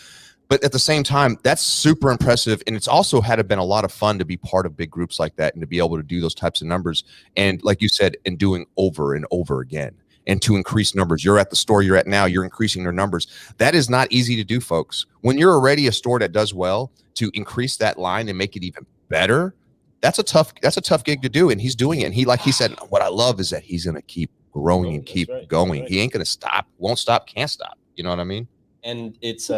at the same time, that's super impressive. And it's also been a lot of fun to be part of big groups like that and to be able to do those types of numbers. And like you said, and doing over and over again and to increase numbers. You're at the store you're at now, you're increasing their numbers. That is not easy to do, folks. When you're already a store that does well, to increase that line and make it even better, that's a tough gig to do. And he's doing it. And he said, what I love is that he's going to keep growing and keep going. He ain't going to stop, won't stop, can't stop. You know what I mean? And it's,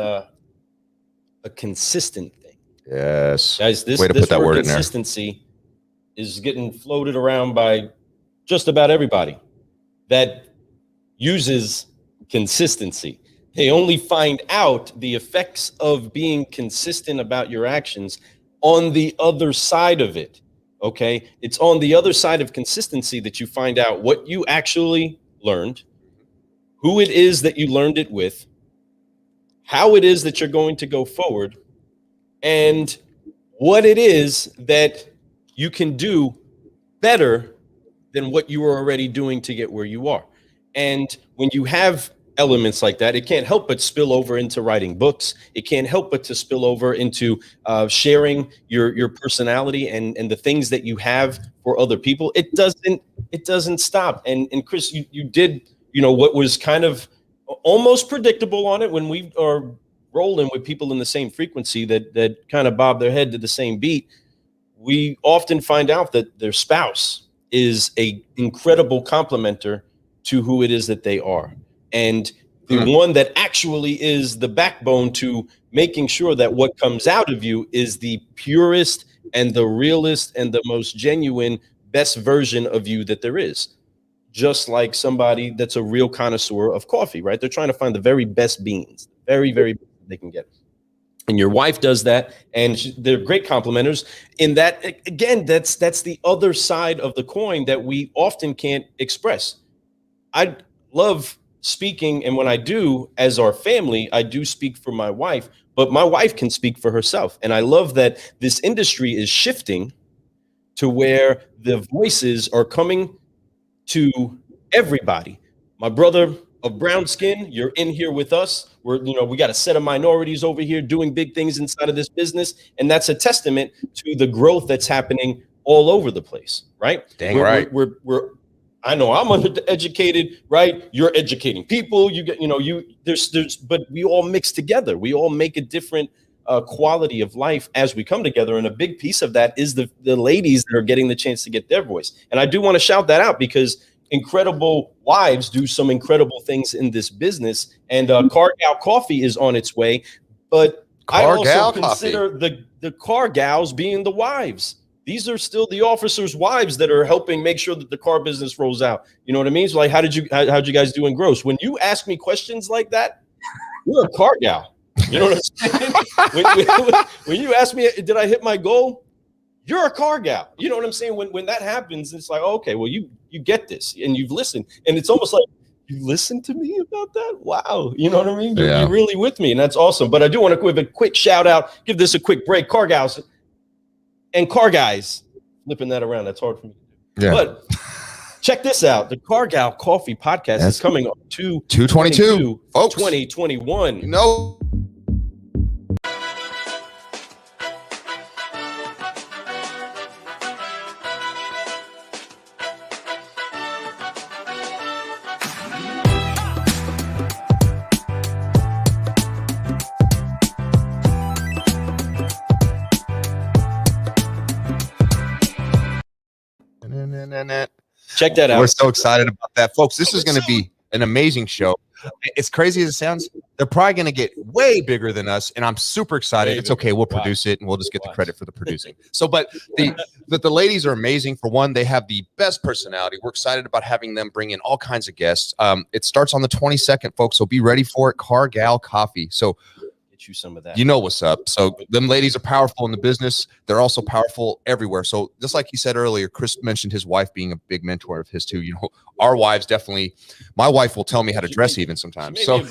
a consistent thing. Yes. Guys, Way to put that word in there. consistency is getting floated around by just about everybody that uses consistency. They only find out the effects of being consistent about your actions on the other side of it. Okay. It's on the other side of consistency that you find out what you actually learned, who it is that you learned it with, how it is that you're going to go forward, and what it is that you can do better than what you were already doing to get where you are. And when you have elements like that, it can't help but spill over into writing books. It can't help but to spill over into sharing your personality and the things that you have for other people. It doesn't stop. And Chris, you did, what was kind of almost predictable on it when we are rolling with people in the same frequency that kind of bob their head to the same beat. We often find out that their spouse is a incredible complementer to who it is that they are. And the one that actually is the backbone to making sure that what comes out of you is the purest and the realest and the most genuine, best version of you that there is. Just like somebody that's a real connoisseur of coffee, right? They're trying to find the very best beans, very, very best they can get. And your wife does that, and they're great complimenters. In that, again, that's the other side of the coin that we often can't express. I love speaking, and when I do, as our family, I do speak for my wife, but my wife can speak for herself. And I love that this industry is shifting to where the voices are coming to everybody. My brother of brown skin, you're in here with us. We got a set of minorities over here doing big things inside of this business. And that's a testament to the growth that's happening all over the place, right? Dang right. I know I'm undereducated, right? You're educating people. You get, but we all mix together. We all make a different quality of life as we come together. And a big piece of that is the ladies that are getting the chance to get their voice. And I do want to shout that out because incredible wives do some incredible things in this business. And Car-Gal Coffee is on its way. But I also consider the car gals being the wives. These are still the officers' wives that are helping make sure that the car business rolls out. You know what I mean? So like, how'd you guys do in gross? When you ask me questions like that, you're a car gal. You know what I'm saying? when you ask me, did I hit my goal? You're a car gal. You know what I'm saying? When that happens, it's like, okay, well, you get this and you've listened. And it's almost like, you listened to me about that? Wow. You know what I mean? You're really with me. And that's awesome. But I do want to give a quick shout out, give this a quick break. Car gals and car guys, flipping that around. That's hard for me to do. Yeah. But check this out. The Car-Gal Coffee podcast is coming on 2/22, folks. 2021. Check that out. We're so excited about that, folks. This is going to be an amazing show. As crazy as it sounds, they're probably going to get way bigger than us, and I'm super excited. It's okay. We'll produce it, and we'll just get the credit for the producing. So, but the ladies are amazing. For one, they have the best personality. We're excited about having them bring in all kinds of guests. It starts on the 22nd, folks, so be ready for it. Car-Gal Coffee. So you some of that. You know what's up. So them ladies are powerful in the business. They're also powerful everywhere. So just like he said earlier, Chris mentioned his wife being a big mentor of his too. Our wives definitely, my wife will tell me how to dress even sometimes. So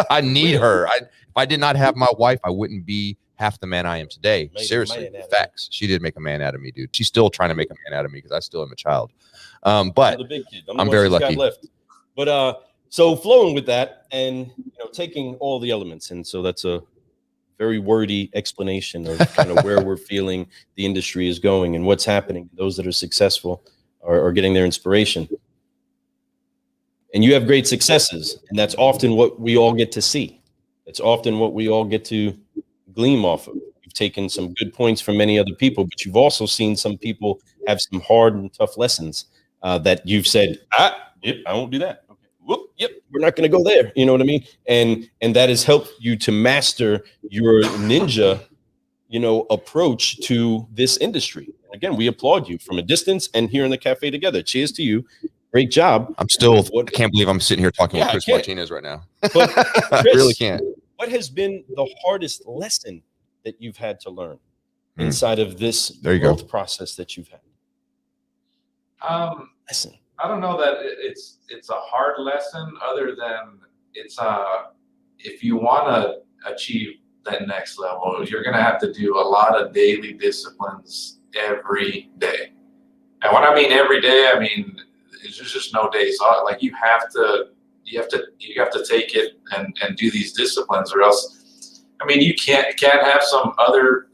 I need her. If I did not have my wife, I wouldn't be half the man I am today. Seriously, facts. She did make a man out of me, dude. She's still trying to make a man out of me because I still am a child. But the big kid. I'm very lucky. But so flowing with that and taking all the elements, and so that's a very wordy explanation of kind of where we're feeling the industry is going and what's happening. Those that are successful are getting their inspiration, and you have great successes, and that's often what we all get to see. It's often what we all get to gleam off of. You've taken some good points from many other people, but you've also seen some people have some hard and tough lessons that you've said, I won't do that. whoop, yep, we're not going to go there. You know what I mean? And that has helped you to master your ninja, approach to this industry. Again, we applaud you from a distance and here in the cafe together. Cheers to you. Great job. I can't believe I'm sitting here talking with Chris Martinez right now. But I Chris, really can't. What has been the hardest lesson that you've had to learn inside of this growth process that you've had? Lesson. I don't know that it's a hard lesson, other than it's if you want to achieve that next level, you're going to have to do a lot of daily disciplines every day. And when I mean every day, I mean it's just no days off. Like you have to take it and do these disciplines, or else, I mean, you can't have some other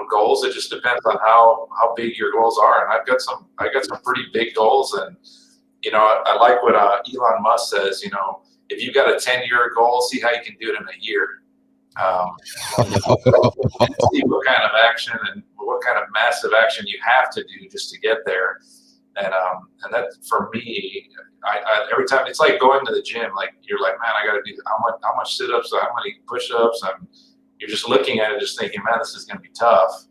goals. It just depends on how big your goals are. And I got some pretty big goals, and I like what Elon Musk says. If you've got a 10-year goal, see how you can do it in a year. See what kind of action and what kind of massive action you have to do just to get there. And that, for me, I every time, it's like going to the gym. Like you're like, man, I got to do how much sit-ups, how many push-ups, and you're just looking at it, just thinking, man, this is going to be tough.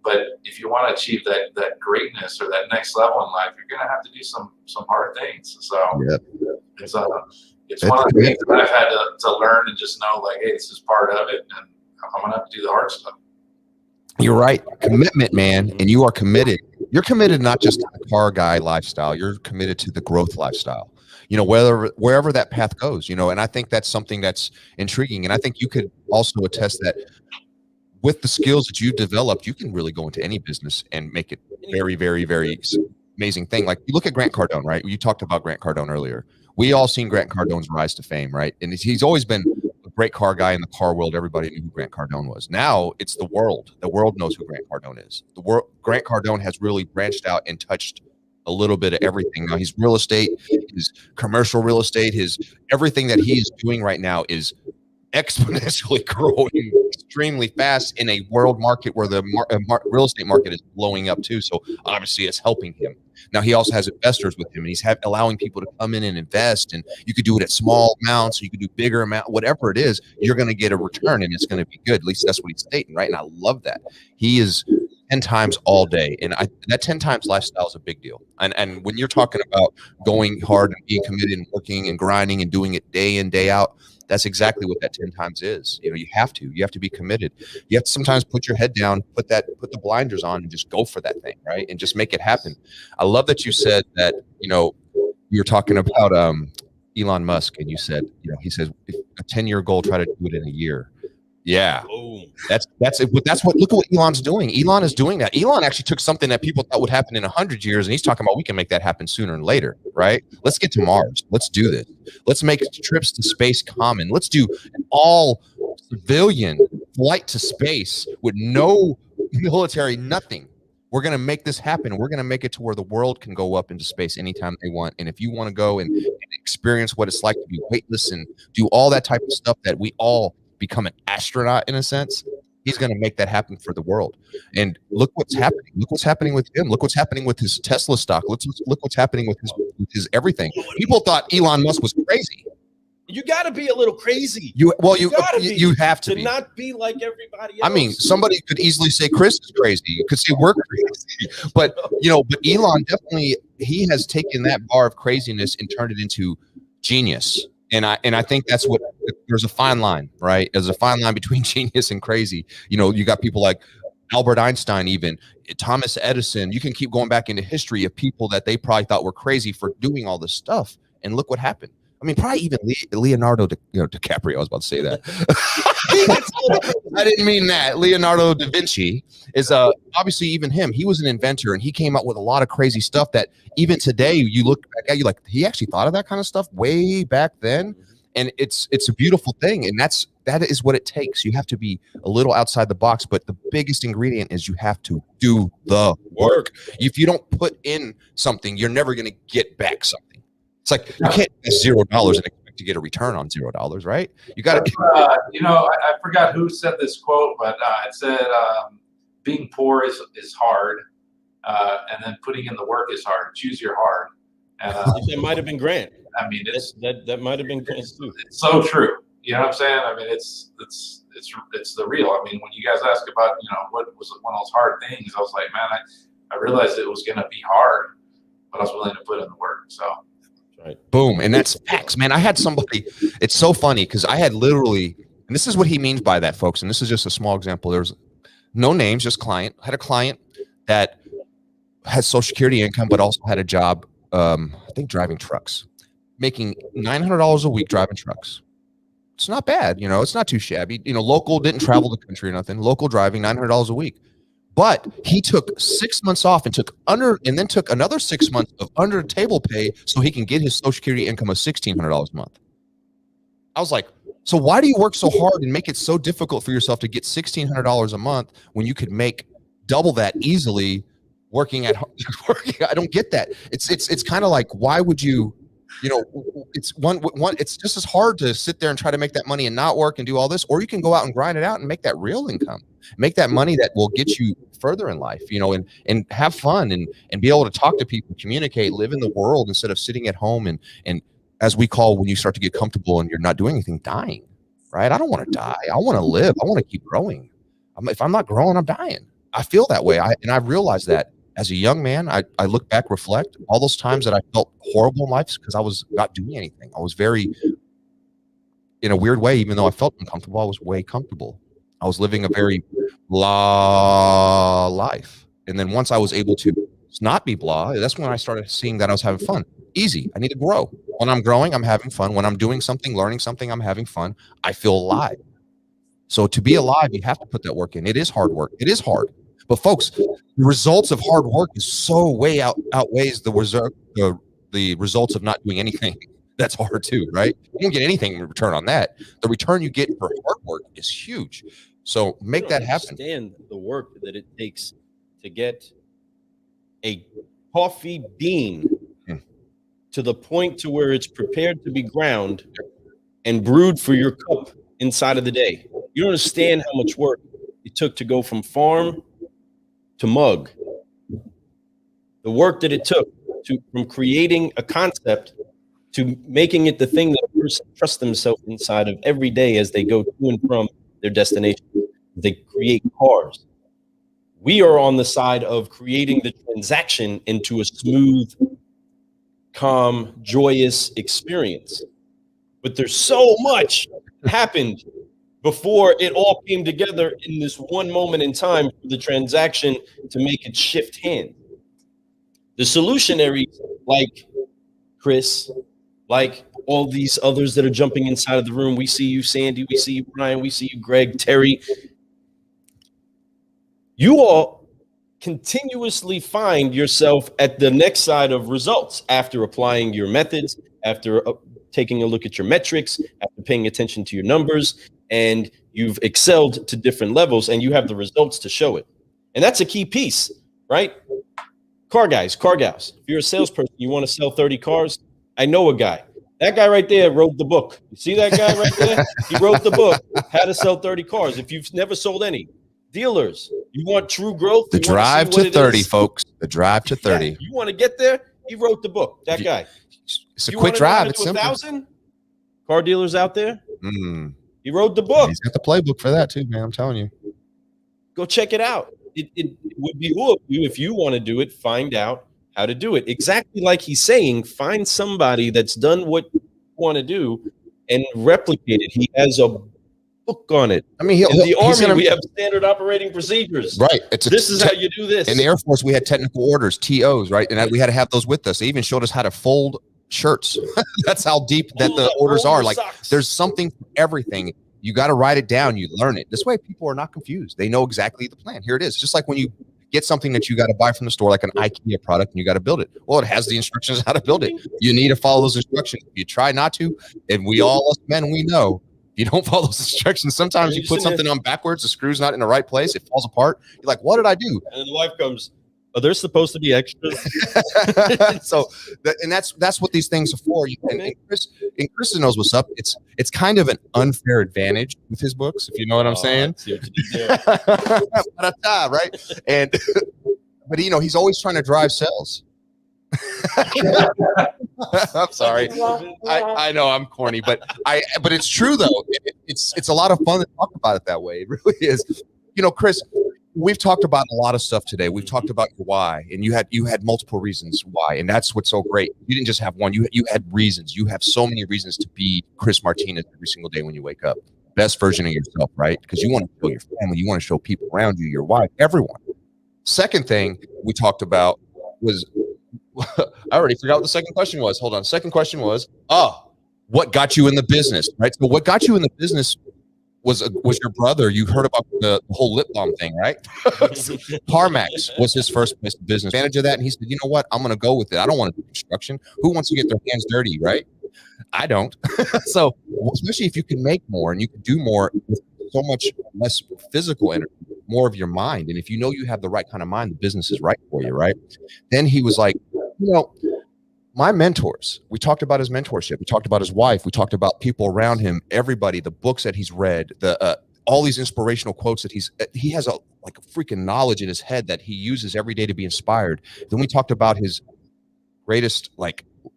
But if you want to achieve that greatness or that next level in life, you're going to have to do some hard things. So it's one of the things that I've had to learn, and just know, like, hey, this is part of it, and I'm going to have to do the hard stuff. You're right. Commitment, man. And you are committed. You're committed not just to the car guy lifestyle. You're committed to the growth lifestyle, wherever that path goes, and I think that's something that's intriguing. And I think you could also attest that with the skills that you've developed, you can really go into any business and make it very, very, very amazing thing. Like you look at Grant Cardone, right? You talked about Grant Cardone earlier. We all seen Grant Cardone's rise to fame, right? And he's always been a great car guy in the car world. Everybody knew who Grant Cardone was. Now it's the world. The world knows who Grant Cardone is. Grant Cardone has really branched out and touched a little bit of everything. Now he's real estate, his commercial real estate, his everything that he is doing right now is exponentially growing extremely fast in a world market where the real estate market is blowing up too. So obviously it's helping him. Now he also has investors with him, and he's allowing people to come in and invest, and you could do it at small amounts, or you could do bigger amount, whatever it is, you're going to get a return, and it's going to be good. At least that's what he's stating, right? And I love that. He is 10 times all day. And that 10 times lifestyle is a big deal. And when you're talking about going hard and being committed and working and grinding and doing it day in, day out, that's exactly what that 10 times is. You have to be committed. You have to sometimes put your head down, put the blinders on, and just go for that thing, right? And just make it happen. I love that you said that, you were talking about Elon Musk, and you said, he says, if a 10-year goal, try to do it in a year. Yeah, that's it. That's what, look at what Elon's doing. Elon is doing that. Elon actually took something that people thought would happen in 100 years, and he's talking about we can make that happen sooner and later, right? Let's get to Mars. Let's do this. Let's make trips to space common. Let's do an all civilian flight to space with no military, nothing. We're going to make this happen. We're going to make it to where the world can go up into space anytime they want. And if you want to go and experience what it's like to be weightless and do all that type of stuff that we all become an astronaut in a sense, he's going to make that happen for the world. And look what's happening. Look what's happening with him. Look what's happening with his Tesla stock. Look what's happening with his everything. People thought Elon Musk was crazy. You got to be a little crazy. You have to be. Not be like everybody else. I mean, somebody could easily say Chris is crazy. You could say we're crazy. But Elon definitely, he has taken that bar of craziness and turned it into genius. And I think that's what, there's a fine line, right? There's a fine line between genius and crazy. You got people like Albert Einstein, even Thomas Edison. You can keep going back into history of people that they probably thought were crazy for doing all this stuff. And look what happened. I mean, probably even Leonardo DiCaprio. I was about to say that. I didn't mean that. Leonardo da Vinci is obviously, even him. He was an inventor, and he came up with a lot of crazy stuff that even today you look back at, you like, he actually thought of that kind of stuff way back then. And it's a beautiful thing, and that is what it takes. You have to be a little outside the box, but the biggest ingredient is you have to do the work. If you don't put in something, you're never going to get back something. It's like you can't invest $0 and expect to get a return on $0, right? You got to. I forgot who said this quote, but it said, "Being poor is hard, and then putting in the work is hard. Choose your hard." And That might have been Grant. I mean, That might have been Grant too. it's so true. You know what I'm saying? I mean, it's the real. I mean, when you guys ask about, what was one of those hard things, I was like, man, I realized it was going to be hard, but I was willing to put in the work. So. Right. Boom. And that's facts, man. I had somebody, it's so funny because I had literally, and this is what he means by that, folks. And this is just a small example. There's no names, just client. I had a client that has Social Security income, but also had a job, I think driving trucks, making $900 a week driving trucks. It's not bad. It's not too shabby. Local, didn't travel the country or nothing. Local driving, $900 a week. But he took 6 months off and took another 6 months of under the table pay so he can get his Social Security income of $1,600 a month. I was like, so why do you work so hard and make it so difficult for yourself to get $1,600 a month when you could make double that easily working at home? I don't get that. It's kind of like, why would you? It's it's just as hard to sit there and try to make that money and not work and do all this, or you can go out and grind it out and make that real income, make that money that will get you further in life, and have fun and be able to talk to people, communicate, live in the world instead of sitting at home and as we call, when you start to get comfortable and you're not doing anything, dying, right? I don't want to die. I want to live. I want to keep growing. If I'm not growing, I'm dying. I feel that way. I realized that. As a young man, I look back, reflect, all those times that I felt horrible in life because I was not doing anything. I was very, in a weird way, even though I felt uncomfortable, I was way comfortable. I was living a very blah life. And then once I was able to not be blah, that's when I started seeing that I was having fun. Easy. I need to grow. When I'm growing, I'm having fun. When I'm doing something, learning something, I'm having fun. I feel alive. So to be alive, you have to put that work in. It is hard work. It is hard. But folks, the results of hard work is so way outweighs the results of not doing anything. That's hard too, right? You don't get anything in return on that. The return you get for hard work is huge. So make that happen. Understand the work that it takes to get a coffee bean to the point to where it's prepared to be ground and brewed for your cup inside of the day. You don't understand how much work it took to go from farm to mug. The work that it took from creating a concept to making it the thing that a person trusts themselves inside of every day as they go to and from their destination. They create cars. We are on the side of creating the transaction into a smooth, calm, joyous experience. But there's so much happened before it all came together in this one moment in time for the transaction to make it shift hands. The Solutionaries, like Chris, like all these others that are jumping inside of the room. We see you, Sandy. We see you, Brian. We see you, Greg, Terry. You all continuously find yourself at the next side of results after applying your methods, after taking a look at your metrics, after paying attention to your numbers, and you've excelled to different levels and you have the results to show it. And that's a key piece, right? Car guys, car gals. If you're a salesperson, you want to sell 30 cars. I know a guy. That guy right there wrote the book. You see that guy right there? He wrote the book, How to Sell 30 Cars. If you've never sold any. Dealers, you want true growth? The drive to 30, folks. The drive to 30. Yeah, you want to get there? He wrote the book, that guy. It's a quick drive. It's simple. 1,000 car dealers out there? He wrote the book. Yeah, he's got the playbook for that too, man. I'm telling you. Go check it out. It would behoove you, if you want to do it, find out how to do it. Exactly like he's saying, find somebody that's done what you want to do and replicate it. He has a book on it. I mean, in the Army, we have standard operating procedures. Right. This is how you do this. In the Air Force, we had technical orders, TOs, right? And we had to have those with us. They even showed us how to fold shirts. That's how deep that the orders are. Like, there's something for everything. You got to write it down. You learn it. This way, people are not confused. They know exactly the plan. Here it is. Just like when you get something that you got to buy from the store, like an IKEA product, and you got to build it. Well, it has the instructions how to build it. You need to follow those instructions. If you try not to, and we all, us men, we know, you don't follow those instructions. Sometimes you put something on backwards, the screw's not in the right place, it falls apart. You're like, what did I do? And the wife comes, are there supposed to be extras? So, that's what these things are for. And Chris knows what's up. It's kind of an unfair advantage with his books, if you know what I'm saying. Right? And but he's always trying to drive sales. I'm sorry. I know I'm corny, but it's true though. It's a lot of fun to talk about it that way. It really is. Chris, we've talked about a lot of stuff today. We've talked about your why, and you had multiple reasons why, and that's what's so great. You didn't just have one. You had reasons. You have so many reasons to be Chris Martinez every single day when you wake up. Best version of yourself, right? Because you want to show your family, you want to show people around you, your wife, everyone. Second thing we talked about was, I already forgot what the second question was. Hold on. Second question was, what got you in the business, right? So what got you in the business was your brother. You heard about the whole lip balm thing, right? CarMax was his first business. Advantage of that, and he said, you know what? I'm going to go with it. I don't want to do construction. Who wants to get their hands dirty, right? I don't. So especially if you can make more and you can do more with so much less physical energy, more of your mind. And if you know you have the right kind of mind, the business is right for you, right? Then he was like, my mentors, we talked about his mentorship. We talked about his wife. We talked about people around him, everybody, the books that he's read, all these inspirational quotes that he has a freaking knowledge in his head that he uses every day to be inspired. Then we talked about his greatest,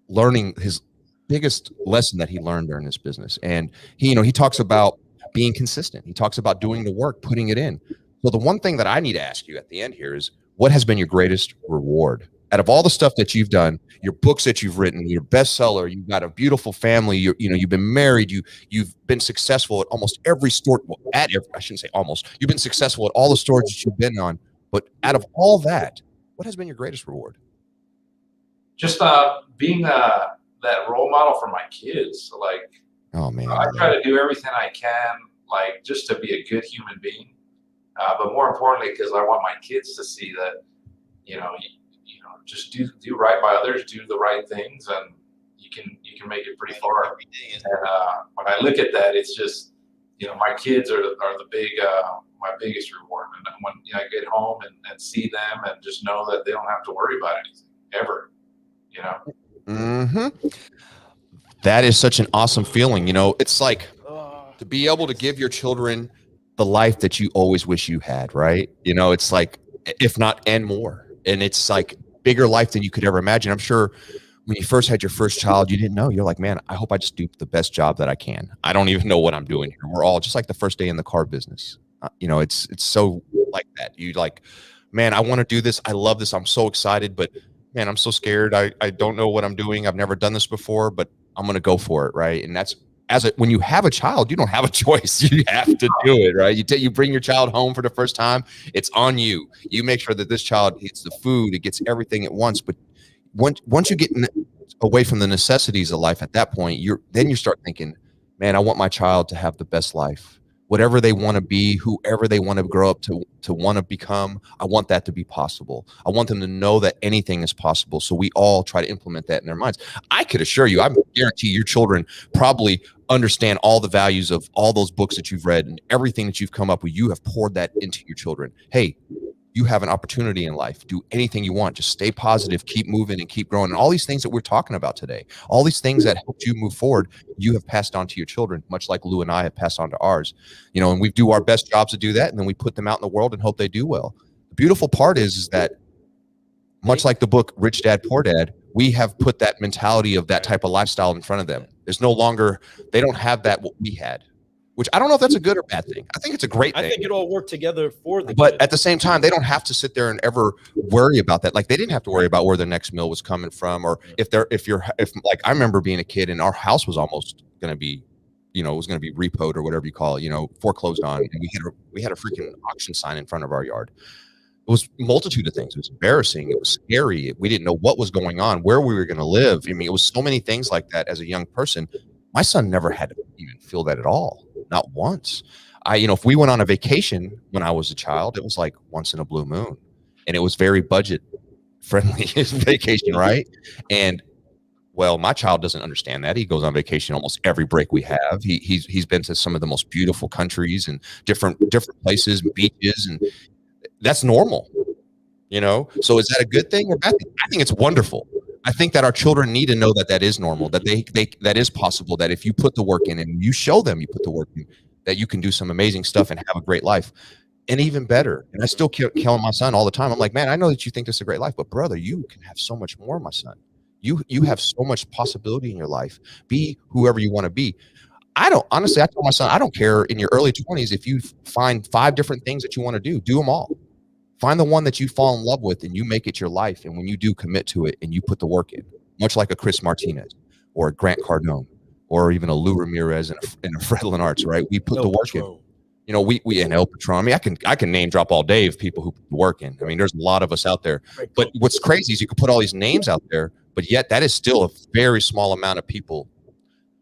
learning, his biggest lesson that he learned during this business. And he talks about being consistent. He talks about doing the work, putting it in. So the one thing that I need to ask you at the end here is, what has been your greatest reward? Out of all the stuff that you've done, your books that you've written, your bestseller, you've got a beautiful family, you've been married, you've been successful at almost every store, I shouldn't say almost, you've been successful at all the stores that you've been on. But out of all that, what has been your greatest reward? Just being that role model for my kids. Oh man, I try to do everything I can, just to be a good human being. But more importantly, because I want my kids to see that, just do right by others, do the right things, and you can make it pretty far. And when I look at that, it's just, my kids are the my biggest reward. And when I get home and see them and just know that they don't have to worry about anything ever, Mm-hmm. That is such an awesome feeling. It's like to be able to give your children the life that you always wish you had, right? It's like, if not and more. And it's like bigger life than you could ever imagine. I'm sure when you first had your first child, you didn't know. You're like, man, I hope I just do the best job that I can. I don't even know what I'm doing here. We're all just like the first day in the car business. It's so like that. You like, man, I want to do this. I love this. I'm so excited, but man, I'm so scared. I don't know what I'm doing. I've never done this before, but I'm going to go for it. Right. And that's, when you have a child, you don't have a choice. You have to do it, right? You bring your child home for the first time. It's on you. You make sure that this child gets the food, it gets everything at once. But once you get away from the necessities of life at that point, you start thinking, man, I want my child to have the best life. Whatever they want to be, whoever they want to grow up to want to become, I want that to be possible. I want them to know that anything is possible. So we all try to implement that in their minds. I could assure you, I guarantee your children probably understand all the values of all those books that you've read and everything that you've come up with. You have poured that into your children. Hey, you have an opportunity in life. Do anything you want. Just stay positive, keep moving, and keep growing. And all these things that we're talking about today, all these things that helped you move forward, you have passed on to your children, much like Lou and I have passed on to ours. And we do our best jobs to do that, and then we put them out in the world and hope they do well. The beautiful part is that, much like the book Rich Dad, Poor Dad, we have put that mentality of that type of lifestyle in front of them. There's no longer, they don't have that what we had. Which I don't know if that's a good or bad thing. I think it's a great thing. I think it all worked together for the But kids. at the same time, they don't have to sit there and ever worry about that. Like they didn't have to worry about where their next meal was coming from, or if like I remember being a kid and our house was almost going to be, it was going to be repoed or whatever you call it, foreclosed on, and we had a freaking auction sign in front of our yard. It was a multitude of things. It was embarrassing. It was scary. We didn't know what was going on, where we were going to live. I mean, it was so many things like that as a young person. My son never had to even feel that at all. Not once. If we went on a vacation when I was a child, it was like once in a blue moon, and it was very budget friendly vacation, right? And well, my child doesn't understand that. He goes on vacation almost every break we have. He's been to some of the most beautiful countries and different places, beaches, and that's normal. So is that a good thing or bad thing? I think it's wonderful. I think that our children need to know that is normal, that that is possible, that if you put the work in and you show them you put the work in, that you can do some amazing stuff and have a great life. and even better. And I still keep telling my son all the time. I'm like, man, I know that you think this is a great life, but brother, you can have so much more, my son. You have so much possibility in your life. Be whoever you want to be. I tell my son, I don't care in your early 20s if you find 5 different things that you want to do them all. Find the one that you fall in love with and you make it your life. And when you do, commit to it and you put the work in, much like a Chris Martinez or a Grant Cardone or even a Lou Ramirez and a Fredlin Arts, right? We put the work in. You know, we in El Patron. I mean, I can name drop all day of people who put the work in. I mean, there's a lot of us out there. But what's crazy is you can put all these names out there, but yet that is still a very small amount of people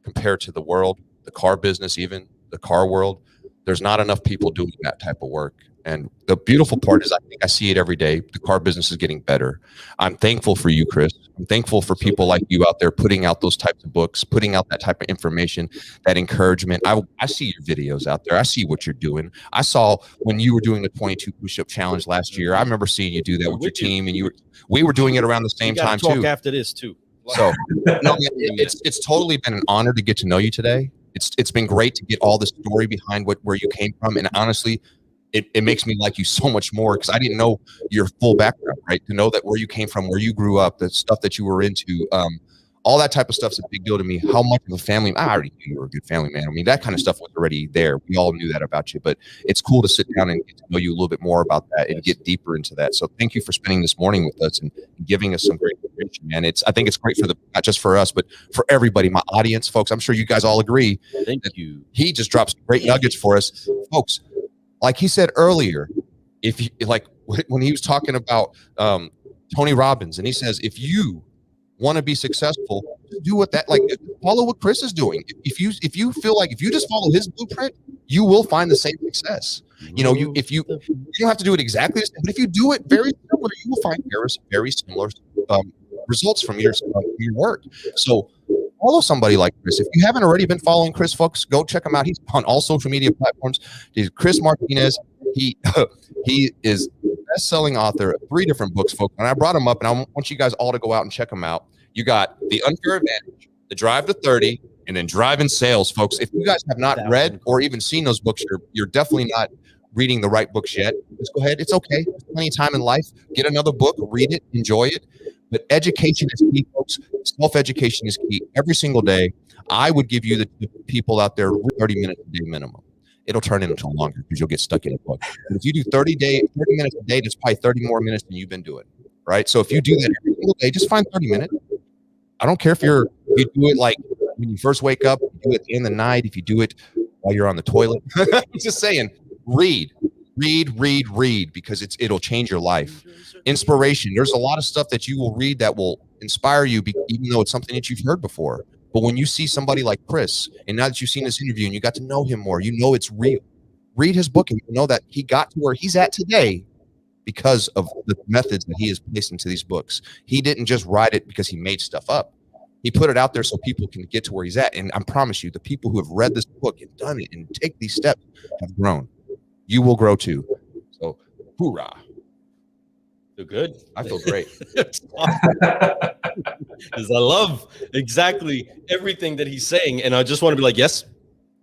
compared to the world, the car business, even the car world. There's not enough people doing that type of work. And the beautiful part is I think I see it every day. The car business is getting better. I'm thankful for you, Chris. I'm thankful for people like you out there putting out those types of books, putting out that type of information, that encouragement. I see your videos out there. I see what you're doing. I saw when you were doing the 22 push-up challenge last year. I remember seeing you do that with your team, and we were doing it around the same time too. After this too. So no, it's totally been an honor to get to know you today. It's been great to get all the story behind where you came from, and honestly, it makes me like you so much more because I didn't know your full background, right? To know that where you came from, where you grew up, the stuff that you were into, all that type of stuff's a big deal to me. How much of a family, I already knew you were a good family man. I mean, that kind of stuff was already there. We all knew that about you, but it's cool to sit down and get to know you a little bit more about that and get deeper into that. So thank you for spending this morning with us and giving us some great information, man. I think it's great for not just for us, but for everybody, my audience, folks. I'm sure you guys all agree. Thank you. He just drops great nuggets for us, folks. Like he said earlier, when he was talking about Tony Robbins, and he says, if you want to be successful, do follow what Chris is doing. If you feel like if you just follow his blueprint, you will find the same success. You know, you don't have to do it exactly the same, but if you do it very similar, you will find very similar results from your work. So follow somebody like Chris. If you haven't already been following Chris, folks, go check him out. He's on all social media platforms. He's Chris Martinez. He is best-selling author of 3 different books, folks. And I brought him up, and I want you guys all to go out and check him out. You got The Unfair Advantage, The Drive to 30, and then Driving Sales, folks. If you guys have not read or even seen those books, you're definitely not reading the right books yet. Just go ahead. It's okay. There's plenty of time in life. Get another book, read it, enjoy it. But education is key, folks. Self-education is key. Every single day, I would give you the people out there 30 minutes a day minimum. It'll turn into longer because you'll get stuck in a book. But if you do 30 minutes a day, that's probably 30 more minutes than you've been doing, right? So if you do that every single day, just find 30 minutes. I don't care if you do it like when you first wake up, you do it at the end of the night, if you do it while you're on the toilet. I'm just saying, read, because it'll change your life. Inspiration. There's a lot of stuff that you will read that will inspire you, even though it's something that you've heard before. But when you see somebody like Chris, and now that you've seen this interview and you got to know him more, you know it's real. Read his book and you know that he got to where he's at today because of the methods that he has placed into these books. He didn't just write it because he made stuff up. He put it out there so people can get to where he's at. And I promise you, the people who have read this book and done it and take these steps have grown. You will grow too. So, hoorah. Feel good? I feel great. Because I love exactly everything that he's saying. And I just want to be like, yes.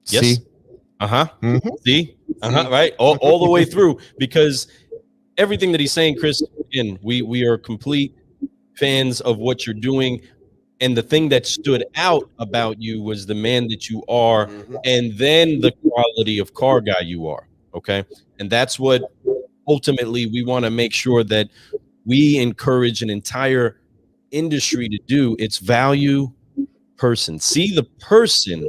See? Uh-huh. Mm-hmm. See? Uh-huh. Right? All the way through. Because everything that he's saying, Chris, again, we are complete fans of what you're doing. And the thing that stood out about you was the man that you are, and then the quality of car guy you are. Okay. And that's what ultimately we want to make sure that we encourage an entire industry to do. It's value person. See the person,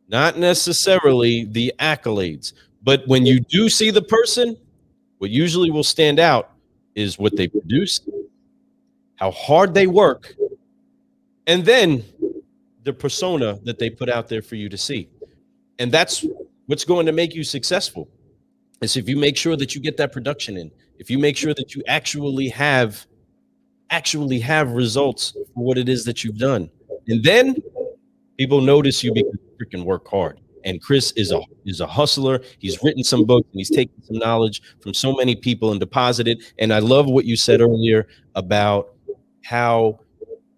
not necessarily the accolades. But when you do see the person, what usually will stand out is what they produce, how hard they work, and then the persona that they put out there for you to see. And that's what's going to make you successful. Is if you make sure that you get that production in, if you make sure that you actually have results for what it is that you've done. And then people notice you because you freaking work hard. And Chris is a hustler. He's written some books and he's taken some knowledge from so many people and deposited. And I love what you said earlier about how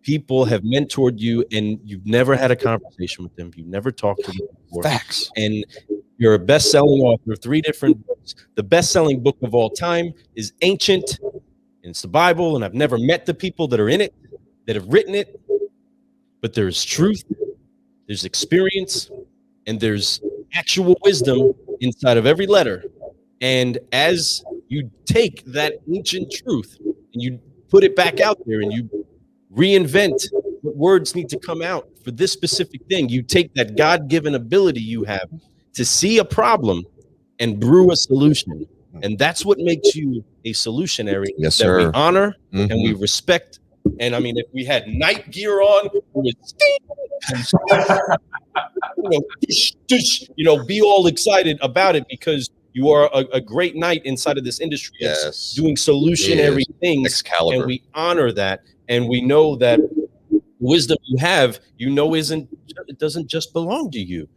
people have mentored you and you've never had a conversation with them. You've never talked to them before. Facts. And You're a best-selling author of 3 different books. The best-selling book of all time is Ancient, and it's the Bible, and I've never met the people that are in it, that have written it, but there's truth, there's experience, and there's actual wisdom inside of every letter. And as you take that ancient truth and you put it back out there and you reinvent what words need to come out for this specific thing, you take that God-given ability you have to see a problem and brew a solution. And that's what makes you a solutionary that we honor and we respect. And I mean, if we had night gear on, we would be all excited about it, because you are a great knight inside of this industry. Yes. Doing solutionary things. Excalibur. And we honor that. And we know that wisdom you have, it doesn't just belong to you.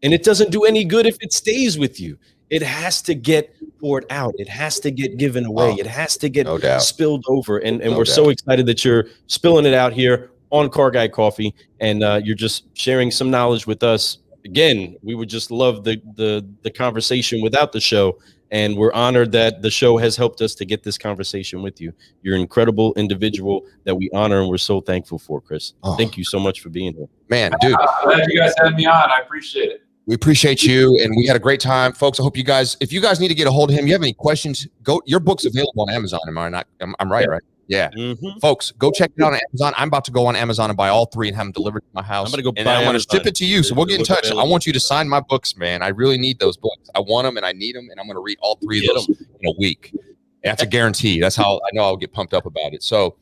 And it doesn't do any good if it stays with you. It has to get poured out. It has to get given away. It has to get spilled over. And we're so excited that you're spilling it out here on Car Guy Coffee, and you're just sharing some knowledge with us. Again, we would just love the conversation without the show, and we're honored that the show has helped us to get this conversation with you. You're an incredible individual that we honor, and we're so thankful for, Chris. Thank you so much for being here. Man, dude. Glad you guys had me on. I appreciate it. We appreciate you, and we had a great time, folks. I hope you guys, if you guys need to get a hold of him, you have any questions, go. Your book's available on Amazon. Am I not? I'm right, right? Yeah. Folks, go check it out on Amazon. I'm about to go on Amazon and buy all 3 and have them delivered to my house. I'm going to go buy. I'm going to ship it to you. So we'll get in touch. I want you to sign my books, man. I really need those books. I want them and I need them, and I'm going to read all 3 of those in a week. That's a guarantee. That's how I know I'll get pumped up about it. So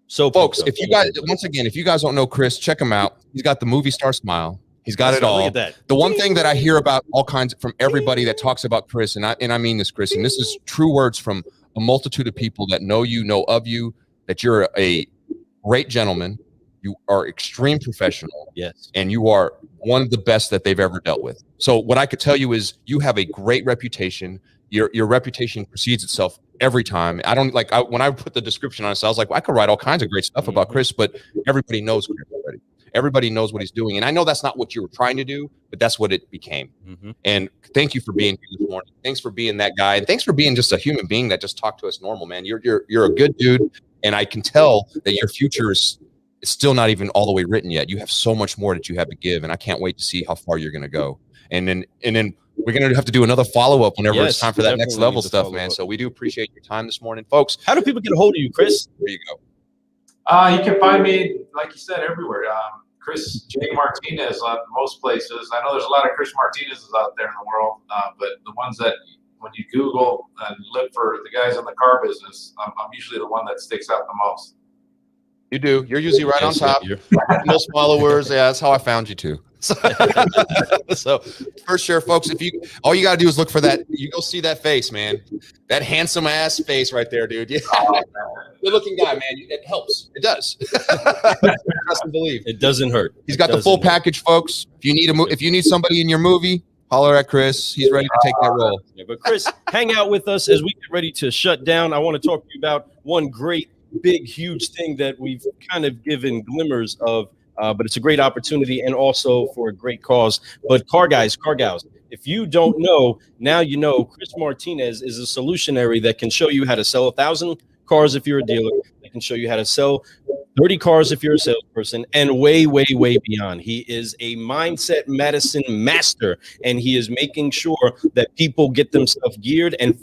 folks, if you guys, once again, if you guys don't know Chris, check him out. He's got the movie star smile. He's got it all. The one thing that I hear about all kinds from everybody that talks about Chris, and I mean this, Chris, and this is true words from a multitude of people that know of you, that you're a great gentleman, you are extreme professional, and you are one of the best that they've ever dealt with. So what I could tell you is you have a great reputation. Your reputation precedes itself every time. When I put the description on it, I was like, I could write all kinds of great stuff about Chris, but everybody knows Chris already. Everybody knows what he's doing. And I know that's not what you were trying to do, but that's what it became. And thank you for being here this morning. Thanks for being that guy. And thanks for being just a human being that just talked to us normal, man. You're a good dude. And I can tell that your future is still not even all the way written yet. You have so much more that you have to give. And I can't wait to see how far you're going to go. And then we're going to have to do another follow-up whenever it's time for that next level stuff, man. So we do appreciate your time this morning, folks. How do people get a hold of you, Chris? There you go. You can find me, like you said, everywhere. Chris J. Martinez on most places. I know there's a lot of Chris Martinez's out there in the world, but the ones that when you Google and look for the guys in the car business, I'm usually the one that sticks out the most. You do. You're usually right on top. Most followers. Yeah, that's how I found you too. So for sure, folks, all you gotta do is look for that. You go see that face, man. That handsome ass face right there, dude. Yeah. Good looking guy, man. It helps. It does. Trust and believe. It doesn't hurt. He's got the full package, folks. If you need somebody in your movie, holler at Chris. He's ready to take that role. Yeah, but Chris, hang out with us as we get ready to shut down. I want to talk to you about one great, big, huge thing that we've kind of given glimmers of. But it's a great opportunity and also for a great cause. But car gals, if you don't know, now you know. Chris Martinez is a solutionary that can show you how to sell 1,000 cars if you're a dealer. That can show you how to sell 30 cars if you're a salesperson, and way, way, way beyond. He is a mindset medicine master, and he is making sure that people get themselves geared and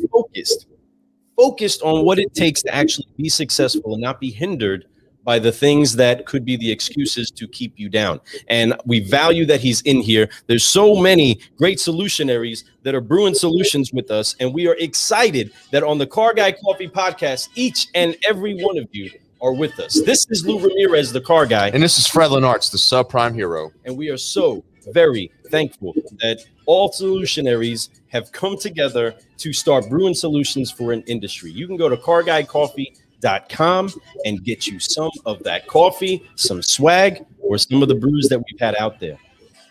focused on what it takes to actually be successful and not be hindered by the things that could be the excuses to keep you down. And we value that he's in here. There's so many great solutionaries that are brewing solutions with us. And we are excited that on the Car Guy Coffee podcast, each and every one of you are with us. This is Lou Ramirez, the car guy. And this is Fred Lenartz, the subprime hero. And we are so very thankful that all solutionaries have come together to start brewing solutions for an industry. You can go to carguycoffee.com and get you some of that coffee, some swag, or some of the brews that we've had out there.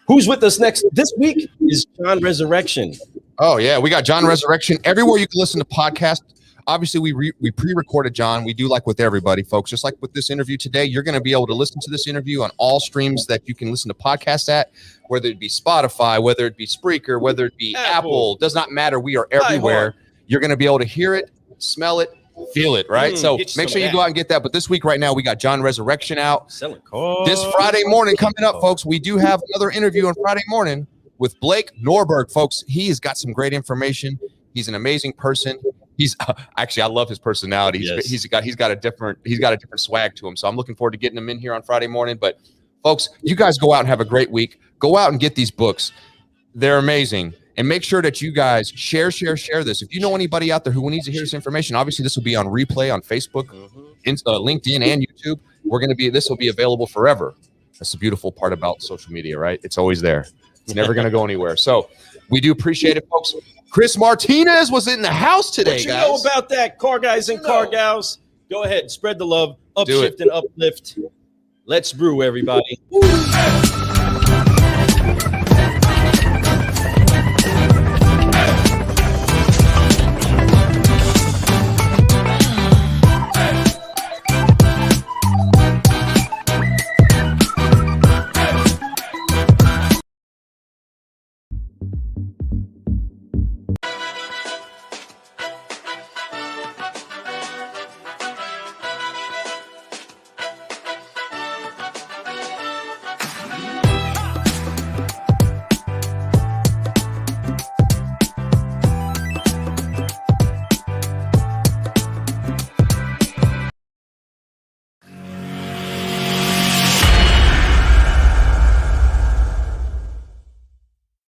Who's with us next? This week is John Resurrection. Oh, yeah. We got John Resurrection everywhere you can listen to podcasts. Obviously, we pre-recorded John. We do like with everybody, folks. Just like with this interview today, you're going to be able to listen to this interview on all streams that you can listen to podcasts at, whether it be Spotify, whether it be Spreaker, whether it be Apple. Does not matter. We are everywhere. You're going to be able to hear it, smell it, feel it, right? So make sure you go out and get that. But this week right now, we got John Resurrection out. Selling cars. This Friday morning coming up, folks, we do have another interview on Friday morning with Blake Norberg, folks. He's got some great information. He's an amazing person. He's actually, I love his personality. He's got a different swag to him. So I'm looking forward to getting him in here on Friday morning. But folks, you guys go out and have a great week. Go out and get these books. They're amazing. And make sure that you guys share this. If you know anybody out there who needs to hear this information, obviously this will be on replay on Facebook, LinkedIn, and YouTube. This will be available forever. That's the beautiful part about social media, right? It's always there. It's never going to go anywhere. So we do appreciate it, folks. Chris Martinez was in the house today, what you guys. know about that, car guys and car gals? Go ahead, spread the love, upshift and uplift. Let's brew, everybody.